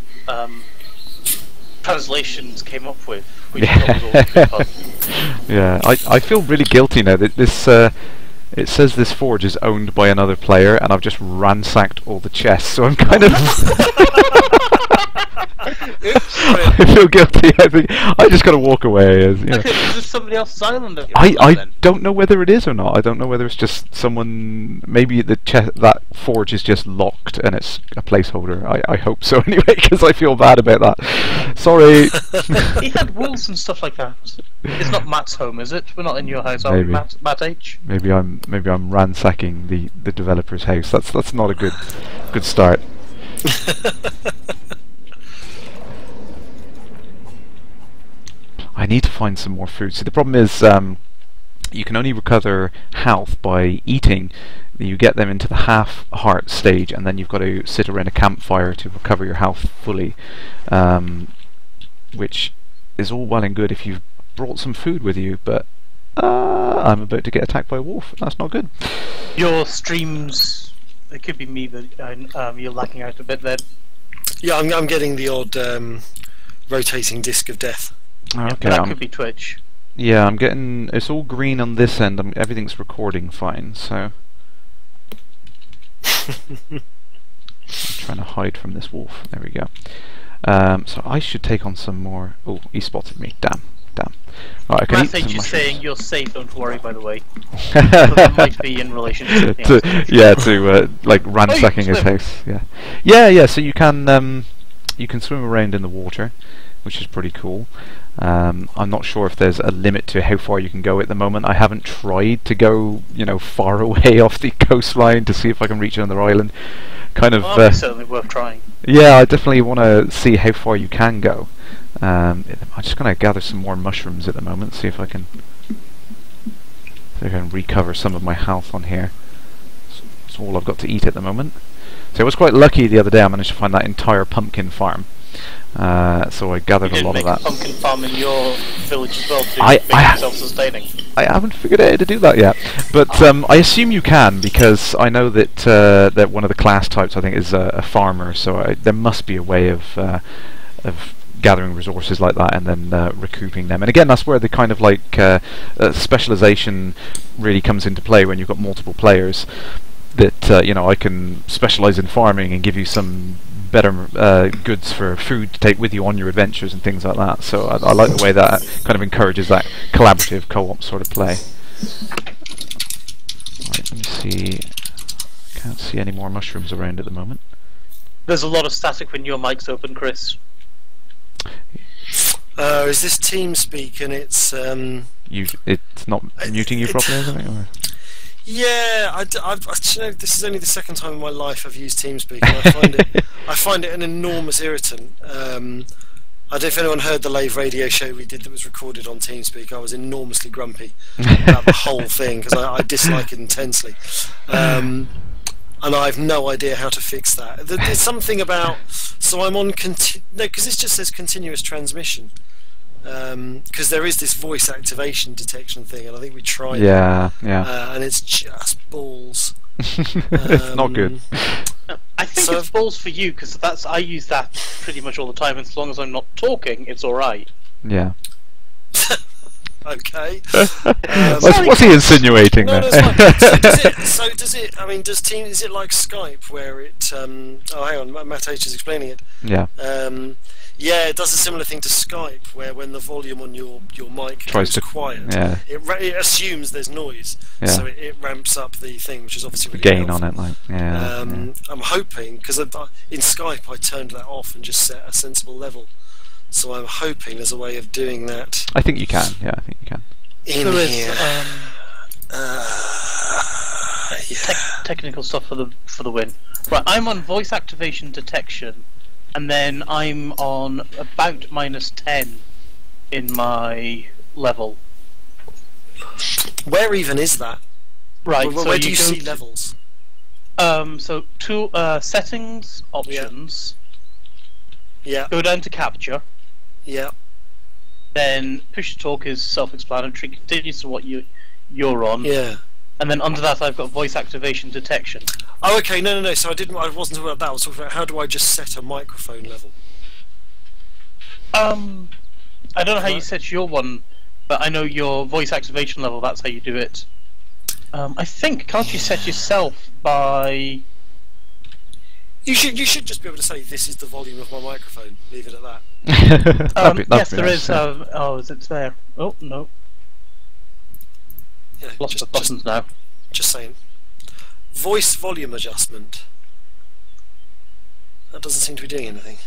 translations came up with. Which was always good fun. Yeah, I feel really guilty now that this. It says this forge is owned by another player, and I've just ransacked all the chests, so I'm kind of... I feel guilty. I think I just got to walk away. Is this somebody else's island? I don't know whether it is or not. I don't know whether it's just someone... Maybe that forge is just locked, and it's a placeholder. I hope so anyway, because I feel bad about that. Sorry. He had wolves and stuff like that. It's not Matt's home, is it? We're not in your house, are we, Matt H? Maybe I'm ransacking the developer's house. That's not a good start. I need to find some more food. See, the problem is you can only recover health by eating. You get them into the half-heart stage, and then you've got to sit around a campfire to recover your health fully, which is all well and good if you've brought some food with you, but I'm about to get attacked by a wolf. That's not good. Your streams, it could be me, but you're lacking out a bit there. Yeah, I'm getting the odd rotating disc of death. Okay, that could be Twitch. Yeah, I'm getting... It's all green on this end. Everything's recording fine, so... I'm trying to hide from this wolf. There we go. So I should take on some more... Oh, he spotted me. Damn. Right, I can eat some mushrooms. Saying you're safe, don't worry, by the way. So that might be in relation to like ransacking his house. Yeah. So you can swim around in the water, which is pretty cool. I'm not sure if there's a limit to how far you can go at the moment. I haven't tried to go, far away off the coastline to see if I can reach another island. It's certainly worth trying. Yeah, I definitely want to see how far you can go. I'm just going to gather some more mushrooms at the moment, see if I can recover some of my health on here. That's all I've got to eat at the moment. So I was quite lucky the other day. I managed to find that entire pumpkin farm. So I gathered a lot of that. You did make a pumpkin farm in your village as well to make it self-sustaining. I haven't figured out how to do that yet, but I assume you can, because I know that that one of the class types I think is a farmer. So there must be a way of gathering resources like that and then recouping them. And again, that's where the kind of like specialization really comes into play when you've got multiple players. That I can specialize in farming and give you some better goods for food to take with you on your adventures and things like that. So I like the way that kind of encourages that collaborative co-op sort of play. Right, let me see. Can't see any more mushrooms around at the moment. There's a lot of static when your mic's open, Chris. Is this TeamSpeak and it's it's not muting you properly, isn't it? Or? Yeah, this is only the second time in my life I've used TeamSpeak, and I find it an enormous irritant. I don't know if anyone heard the LaveRadio show we did that was recorded on TeamSpeak. I was enormously grumpy about the whole thing because I dislike it intensely. and I have no idea how to fix that. There's something about, so I'm on no, because it just says continuous transmission. Because there is this voice activation detection thing, and I think we tried Yeah, and it's just balls. it's not good. I think it's balls for you, because I use that pretty much all the time, and as long as I'm not talking, it's alright. Yeah. Okay. What's he insinuating No, there? so does it? I mean, is it like Skype where it? Oh, hang on, Matt H is explaining it. Yeah. Yeah, it does a similar thing to Skype, where when the volume on your mic goes quiet, it assumes there's noise, so it ramps up the thing, which is obviously really gain helpful. on it, like I'm hoping, because in Skype I turned that off and just set a sensible level, so I'm hoping there's a way of doing that. I think you can. Yeah, I think you can. In here. Technical stuff for the win. Right, I'm on voice activation detection, and then I'm on about -10 in my level. Where even is that? Right. Where do you see levels? So settings, options. Yeah. Go down to capture. Yeah. Then push to talk is self-explanatory. Continues to what you're on. Yeah. And then under that, I've got voice activation detection. Oh, okay. No. So I wasn't talking about that. I was talking about how do I just set a microphone level. I don't know how you set your one, but I know your voice activation level. That's how you do it. I think can't you set yourself by? You should just be able to say this is the volume of my microphone. Leave it at that. Yes, there is. Is it there? Oh no. Yeah, Lots of buttons now. Just saying. Voice volume adjustment. That doesn't seem to be doing anything.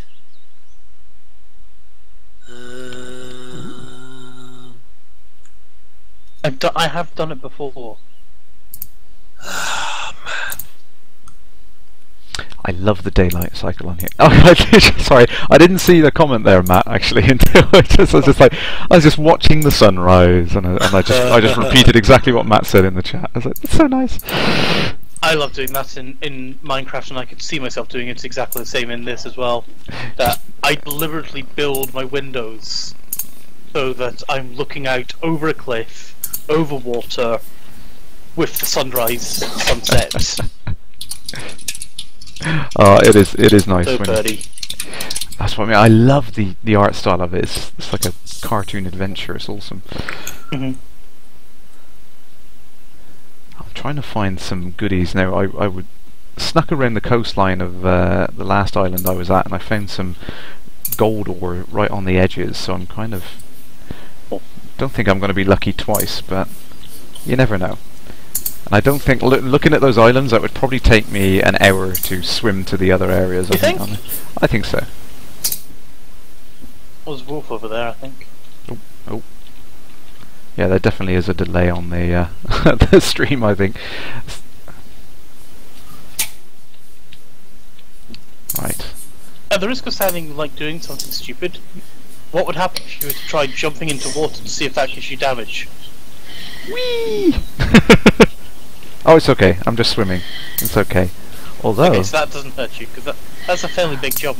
I have done it before. Oh, man. I love the daylight cycle on here. Oh, sorry, I didn't see the comment there, Matt. Actually, until I was just watching the sunrise, and I just repeated exactly what Matt said in the chat. I was like, it's so nice. I love doing that in Minecraft, and I could see myself doing it exactly the same in this as well. That I deliberately build my windows so that I'm looking out over a cliff, over water, with the sunrise, sunset. Oh, it is nice. So pretty. That's what I mean. I love the art style of it. It's like a cartoon adventure. It's awesome. Mm-hmm. I'm trying to find some goodies now. I would snuck around the coastline of the last island I was at, and I found some gold ore right on the edges. So I'm kind of don't think I'm going to be lucky twice, but you never know. And I don't think looking at those islands, that would probably take me an hour to swim to the other areas. You think? I think so. There's wolf over there, I think. Oh. Yeah, there definitely is a delay on the the stream, I think. Right. At the risk of sounding like doing something stupid, what would happen if you were to try jumping into water to see if that gives you damage? Whee! Oh, it's okay. I'm just swimming. It's okay. Although... Okay, so that doesn't hurt you, because that's a fairly big jump.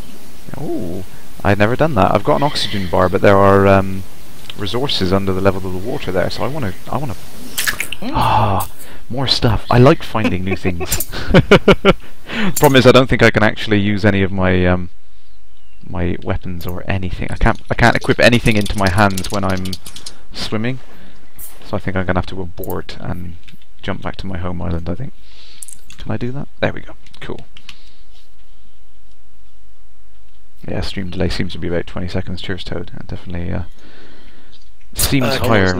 Oh, I've never done that. I've got an oxygen bar, but there are resources under the level of the water there, so I want to... more stuff. I like finding new things. Problem is, I don't think I can actually use any of my my weapons or anything. I can't equip anything into my hands when I'm swimming. So I think I'm gonna have to abort and jump back to my home island, I think. Can I do that? There we go. Cool. Yeah, stream delay seems to be about 20 seconds. Cheers, Toad. It definitely seems higher.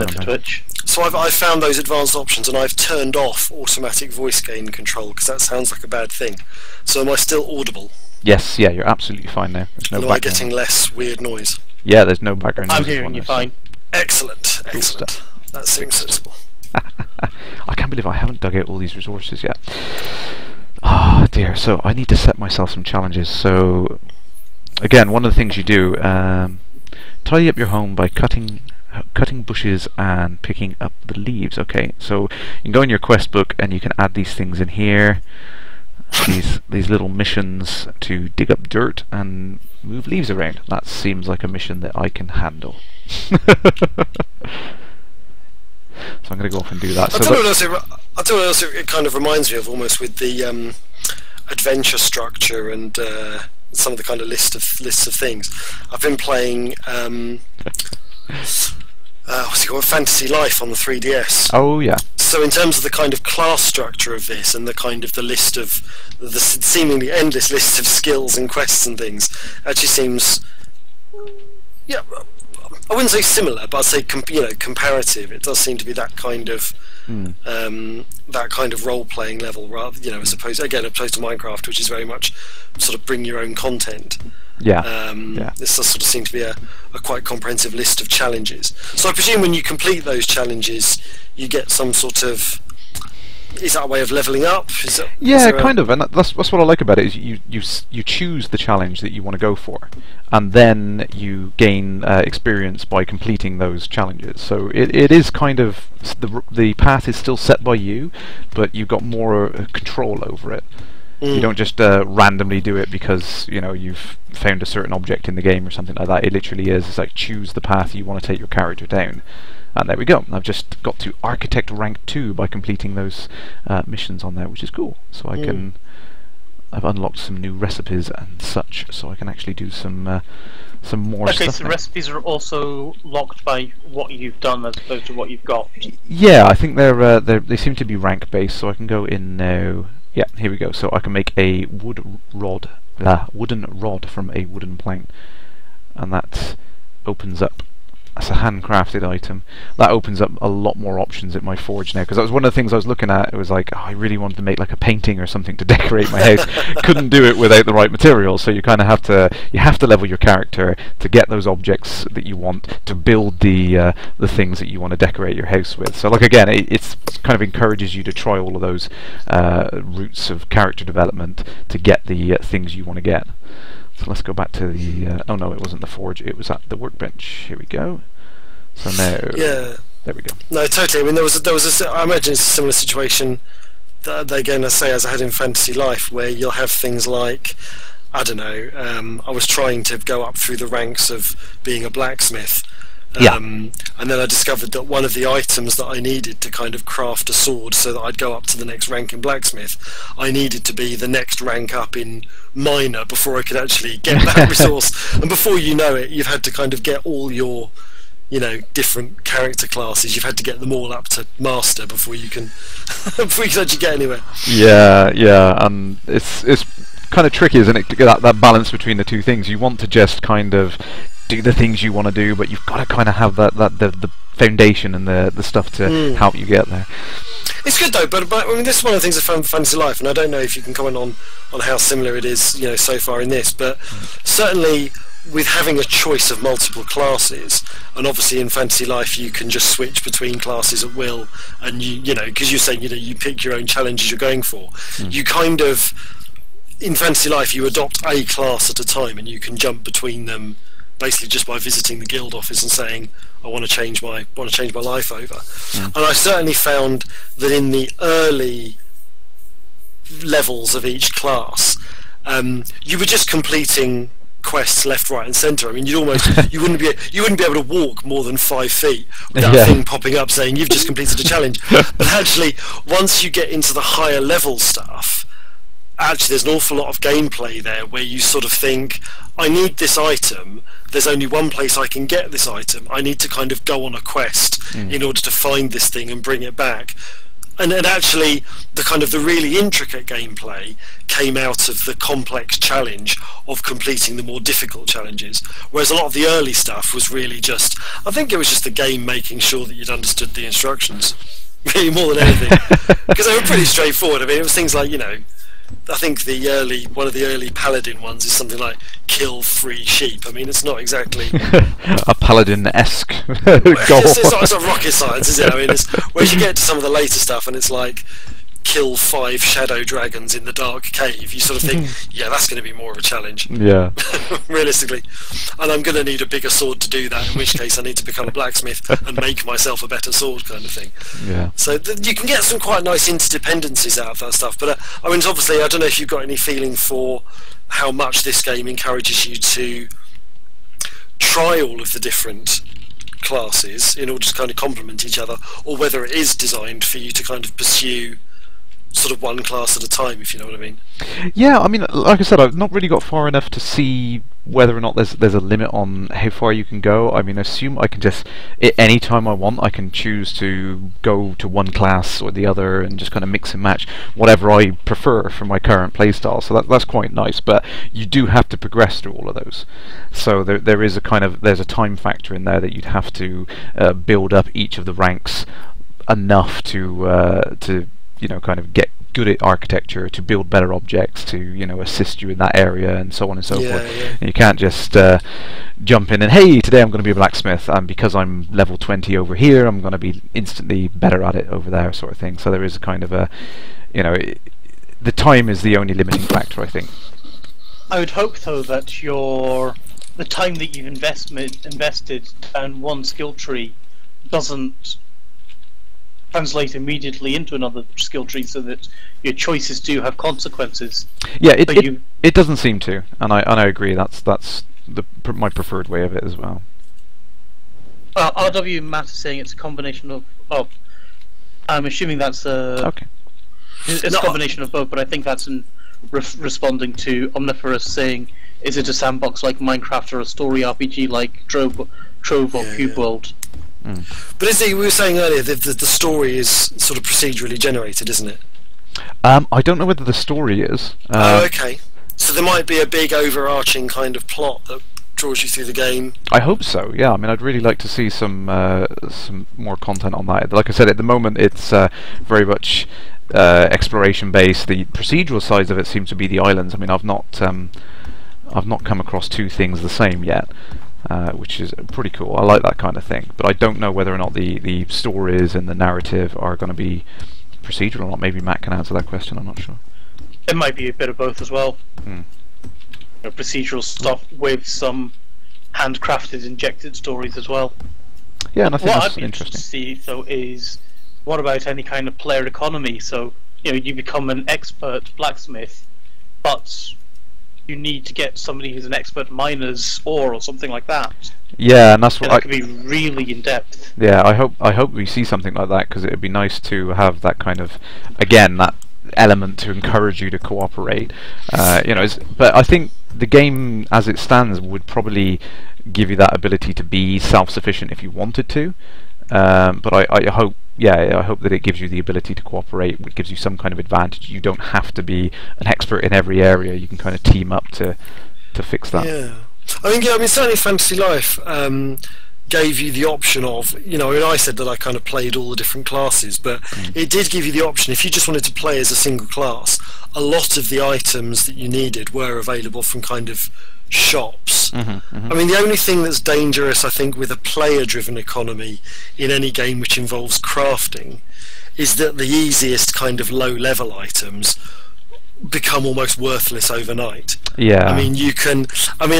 So I've found those advanced options, and I've turned off automatic voice gain control, because that sounds like a bad thing. So am I still audible? Yes, yeah, you're absolutely fine now. There's no am I getting less weird noise? Yeah, there's no background noise. I'm hearing you fine. Excellent, excellent. That seems sensible. I can't believe I haven't dug out all these resources yet. Oh dear, so I need to set myself some challenges. So, again, one of the things you do, tidy up your home by cutting bushes and picking up the leaves. Okay, so you can go in your quest book and you can add these things in here. these little missions to dig up dirt and move leaves around. That seems like a mission that I can handle. So I'm going to go off and do that. I'll tell you what else it kind of reminds me of, almost, with the adventure structure and some of the kind of lists of things. I've been playing what's it called, Fantasy Life on the 3DS. Oh yeah. So in terms of the kind of class structure of this and the kind of the list of the seemingly endless list of skills and quests and things, actually seems, yeah, I wouldn't say similar, but I'd say comparative. It does seem to be that kind of that kind of role-playing level, rather, as opposed to Minecraft, which is very much sort of bring your own content. Yeah. This does sort of seem to be a quite comprehensive list of challenges. So I presume when you complete those challenges, you get some sort of, is that a way of leveling up? Kind of, and that's what I like about it, is you choose the challenge that you want to go for, and then you gain experience by completing those challenges. So it is kind of, the path is still set by you, but you've got more control over it. You don't just randomly do it because you've found a certain object in the game or something like that. It literally is. It's like, choose the path you want to take your character down. And there we go. I've just got to Architect rank 2 by completing those missions on there, which is cool. So I've unlocked some new recipes and such, so I can actually do some more stuff. Okay, so now. recipes are also locked by what you've done as opposed to what you've got. Yeah, I think they seem to be rank based, so I can go in now. Yeah, here we go. So I can make a wooden rod from a wooden plank, and that opens up. That's a handcrafted item. That opens up a lot more options at my forge now, because that was one of the things I was looking at. It was like, I really wanted to make like a painting or something to decorate my house. Couldn't do it without the right materials, so you kind of have to level your character to get those objects that you want to build the things that you want to decorate your house with. So like, again, it's kind of encourages you to try all of those routes of character development to get the things you want to get. So let's go back to the... oh no, it wasn't the forge, it was at the workbench. Here we go. So now... Yeah. There we go. No, totally. I mean, I imagine it's a similar situation that they're going to say, as I had in Fantasy Life, where you'll have things like, I don't know, I was trying to go up through the ranks of being a blacksmith. And then I discovered that one of the items that I needed to kind of craft a sword so that I'd go up to the next rank in blacksmith, I needed to be the next rank up in miner before I could actually get that resource. And before you know it, you've had to kind of get all your, different character classes. You've had to get them all up to master before you can actually get anywhere. Yeah, and it's kind of tricky, isn't it, to get that balance between the two things. You want to just kind of do the things you want to do, but you've got to kind of have the foundation and the stuff to help you get there. It's good though, but I mean, this is one of the things I found Fantasy Life, and I don't know if you can comment on how similar it is, so far in this, but certainly with having a choice of multiple classes, and obviously in Fantasy Life you can just switch between classes at will, and because you're saying you pick your own challenges you're going for, you kind of, in Fantasy Life you adopt a class at a time, and you can jump between them basically just by visiting the guild office and saying, I want to change my life over. And I certainly found that in the early levels of each class, you were just completing quests left, right, and centre. I mean, you wouldn't be able to walk more than 5 feet without a thing popping up saying you've just completed a challenge. But actually, once you get into the higher level stuff, actually there's an awful lot of gameplay there where you sort of think, I need this item, there's only one place I can get this item, I need to kind of go on a quest in order to find this thing and bring it back. And actually the really intricate gameplay came out of the complex challenge of completing the more difficult challenges, whereas a lot of the early stuff was really just, I think it was just the game making sure that you'd understood the instructions, really, more than anything, because they were pretty straightforward. I mean, it was things like, I think one of the early paladin ones is something like kill 3 sheep. I mean, it's not exactly a paladin-esque goal. It's not rocket science, is it? I mean, whereas you get to some of the later stuff and it's like, kill 5 shadow dragons in the dark cave, you sort of think, yeah, that's going to be more of a challenge. Yeah. Realistically. And I'm going to need a bigger sword to do that, in which case I need to become a blacksmith and make myself a better sword, kind of thing. Yeah. So you can get some quite nice interdependencies out of that stuff. But I mean, obviously, I don't know if you've got any feeling for how much this game encourages you to try all of the different classes in order to kind of complement each other, or whether it is designed for you to kind of pursue sort of one class at a time, if you know what I mean. Yeah, I mean, like I said, I've not really got far enough to see whether or not there's a limit on how far you can go. I mean, I assume I can just, any time I want, I can choose to go to one class or the other and just kind of mix and match whatever I prefer for my current playstyle. So that's quite nice. But you do have to progress through all of those. So there is a kind of, there's a time factor in there that you'd have to build up each of the ranks enough to you know, kind of get good at architecture, to build better objects, to, you know, assist you in that area, and so on and so forth. Yeah. And you can't just jump in and, hey, today I'm going to be a blacksmith, and because I'm level 20 over here, I'm going to be instantly better at it over there, sort of thing. So there is a kind of a, you know, the time is the only limiting factor, I think. I would hope, though, that the time that you've invested down one skill tree doesn't translate immediately into another skill tree, so that your choices do have consequences. Yeah, it doesn't seem to, and I agree. That's my preferred way of it as well. RW Matt is saying it's a combination of. I'm assuming that's okay. It's a combination of both, but I think that's in responding to Omniferous saying, "Is it a sandbox like Minecraft or a story RPG like Trove or Cube World?" But as we were saying earlier, the story is sort of procedurally generated, isn't it? I don't know whether the story is. Oh, okay. So there might be a big overarching kind of plot that draws you through the game. I hope so. Yeah, I mean, I'd really like to see some more content on that. Like I said, at the moment it's very much exploration based. The procedural side of it seems to be the islands. I mean, I've not come across two things the same yet. Which is pretty cool. I like that kind of thing, but I don't know whether or not the stories and the narrative are going to be procedural or not. Maybe Matt can answer that question. I'm not sure. It might be a bit of both as well. You know, procedural stuff with some handcrafted, injected stories as well. Yeah, and I think what that's I'd be interested interesting. to see, though, is what about any kind of player economy? So, you know, you become an expert blacksmith, but you need to get somebody who's an expert miner's ore or something like that. Yeah, and that's what that could be really in depth. Yeah, I hope we see something like that, because it would be nice to have that kind of, again, that element to encourage you to cooperate. You know, but I think the game as it stands would probably give you that ability to be self-sufficient if you wanted to. But I hope. Yeah, I hope that it gives you the ability to cooperate. It gives you some kind of advantage. You don't have to be an expert in every area. You can kind of team up to fix that. Yeah, I mean, certainly Fantasy Life gave you the option of, you know, and I said that I kind of played all the different classes, but it did give you the option, if you just wanted to play as a single class, a lot of the items that you needed were available from kind of shops. I mean, the only thing that's dangerous, I think, with a player-driven economy in any game which involves crafting is that the easiest kind of low-level items become almost worthless overnight. Yeah. I mean,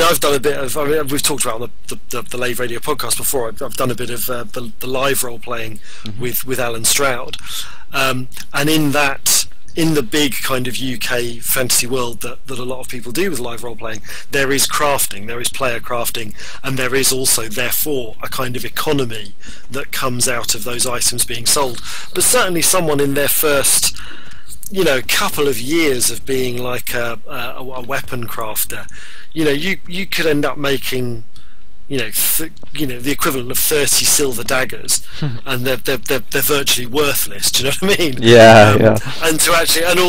I've done a bit of, we've talked about on the LaveRadio podcast before, I've done a bit of the live role-playing with Alan Stroud. And in the big kind of UK fantasy world that a lot of people do with live role-playing, there is crafting, there is player crafting, and there is also, therefore, a kind of economy that comes out of those items being sold. But certainly someone in their first, you know, couple of years of being like a weapon crafter, you know, you could end up making, you know, the equivalent of 30 silver daggers, and they're virtually worthless. Do you know what I mean? Yeah, yeah. And to actually, and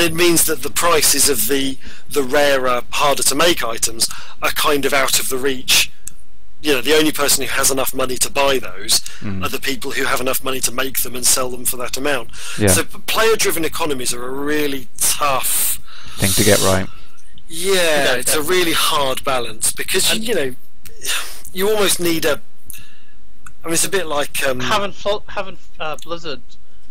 it means that the prices of the rarer, harder to make items are kind of out of the reach. You know, the only person who has enough money to buy those are the people who have enough money to make them and sell them for that amount. Yeah. So player-driven economies are a really tough thing to get right. Yeah, it's a really hard balance, because you know, you almost need a. I mean, it's a bit like haven't Blizzard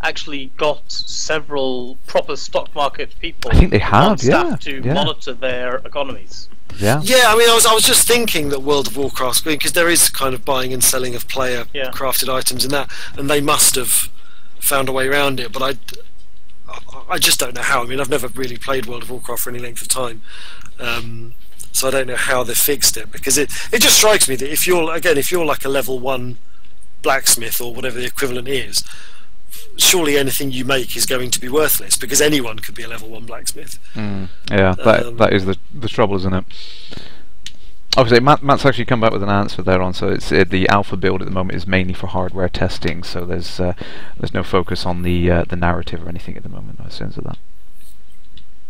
actually got several proper stock market people I think they have, on staff to yeah. monitor their economies. Yeah. Yeah, I mean, I was just thinking that World of Warcraft, because there is kind of buying and selling of player crafted items in that, and they must have found a way around it. But I just don't know how. I mean, I've never really played World of Warcraft for any length of time, so I don't know how they fixed it. Because it just strikes me that if you're like a level 1 blacksmith or whatever the equivalent is, surely anything you make is going to be worthless, because anyone could be a level 1 blacksmith. Yeah, that is the trouble, isn't it? Obviously, Matt's actually come back with an answer there on. So it's the alpha build at the moment is mainly for hardware testing. So there's no focus on the narrative or anything at the moment. No sense of that.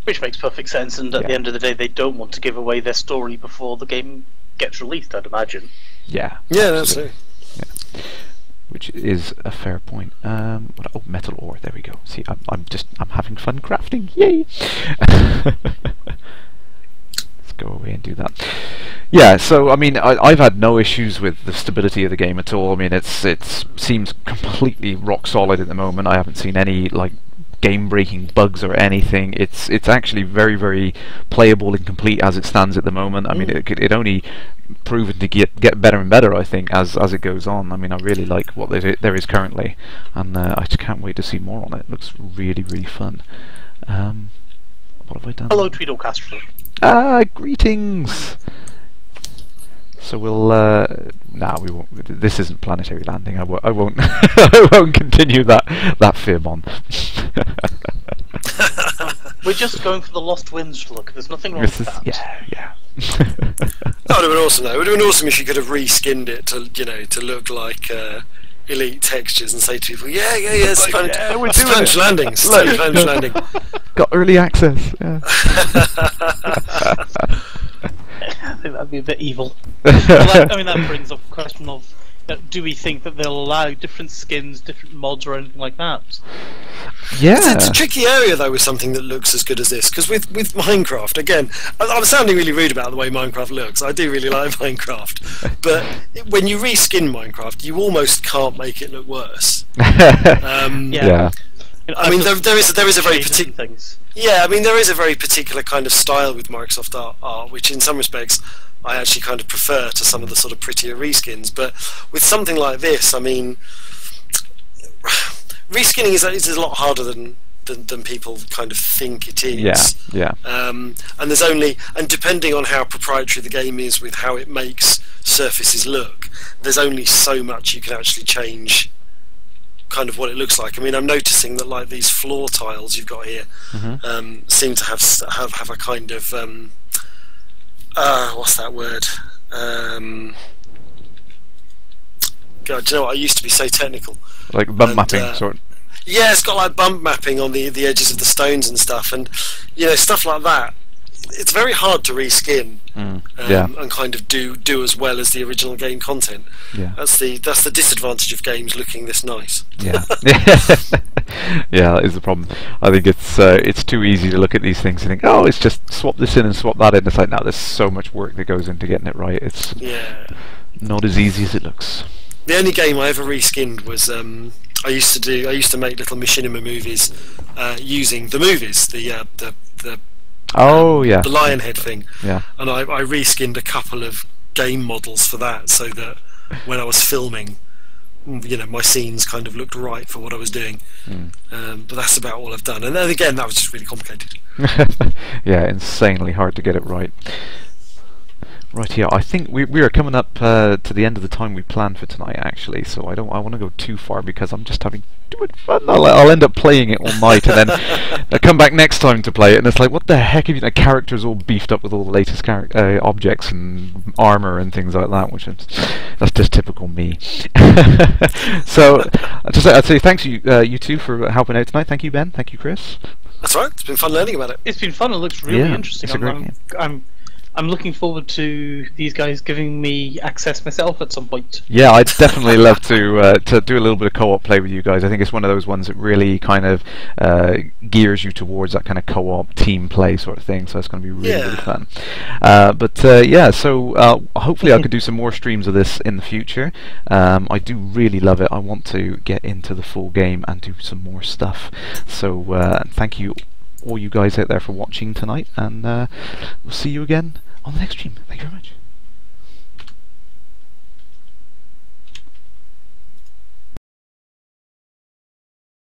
Which makes perfect sense. And at the end of the day, they don't want to give away their story before the game gets released, I'd imagine. Yeah. Yeah, that's it. Yeah. Which is a fair point. Oh, metal ore. There we go. See, I'm having fun crafting. Yay! Let's go away and do that. Yeah. So I mean, I've had no issues with the stability of the game at all. I mean, it seems completely rock solid at the moment. I haven't seen any like game-breaking bugs or anything. It's actually very, very playable and complete as it stands at the moment. I mean, it only proven to get better and better, I think, as it goes on. I mean, I really like what there is currently, and I just can't wait to see more on it. It looks really, really fun. What have I done? Hello, Tweedle Castro. Greetings. So we'll we won't. This isn't planetary landing. I won't. I won't continue that fib on. We're just going for the Lost Winds look. There's nothing wrong with that. Yeah. That would have been awesome, though. It would have been awesome if you could have reskinned it to look like elite textures and say to people, we're doing landing. Spanish landing. Got early access. Yeah. I think that'd be a bit evil. That brings up the question of, do we think that they'll allow different skins, different mods, or anything like that? Yeah, it's a tricky area though with something that looks as good as this, because with Minecraft, again, I'm sounding really rude about the way Minecraft looks. I do really like Minecraft, but when you reskin Minecraft, you almost can't make it look worse. Yeah. I mean, there is a very particular things. Yeah, I mean, there is a very particular kind of style with Microsoft art, which in some respects I actually kind of prefer to some of the sort of prettier reskins. But with something like this, I mean, reskinning is a lot harder than people kind of think it is. Yeah. And depending on how proprietary the game is with how it makes surfaces look, there's only so much you can actually change kind of what it looks like. I mean, I'm noticing that like these floor tiles you've got here seem to have a kind of what's that word? God, do you know what? I used to be so technical. Like bump mapping, sort. Yeah, it's got like bump mapping on the edges of the stones and stuff, and stuff like that. It's very hard to reskin and kind of do as well as the original game content. Yeah, that's the disadvantage of games looking this nice. Yeah, yeah, that is the problem. I think it's too easy to look at these things and think, oh, it's just swap this in and swap that in. It's like, no, there's so much work that goes into getting it right. It's not as easy as it looks. The only game I ever reskinned was I used to make little machinima movies using the movies, the Lionhead thing. Yeah. And I reskinned a couple of game models for that, so that when I was filming, my scenes kind of looked right for what I was doing. But that's about all I've done. And then again, that was just really complicated. Yeah, insanely hard to get it right. Right here, I think we are coming up to the end of the time we planned for tonight, actually. So I want to go too far because I'm just having too much fun. I'll end up playing it all night, and then I come back next time to play it, and it's like, what the heck? Have you characters all beefed up with all the latest objects and armor and things like that, that's just typical me. So I'd say thanks you two for helping out tonight. Thank you, Ben. Thank you, Chris. That's right. It's been fun learning about it. It's been fun. It looks really interesting. It's a great game. I'm I'm looking forward to these guys giving me access myself at some point. Yeah, I'd definitely love to do a little bit of co-op play with you guys. I think it's one of those ones that really kind of gears you towards that kind of co-op team play sort of thing. So it's going to be really fun. So hopefully I could do some more streams of this in the future. I do really love it. I want to get into the full game and do some more stuff. So thank you all you guys out there for watching tonight, and we'll see you again on the next stream. Thank you very much.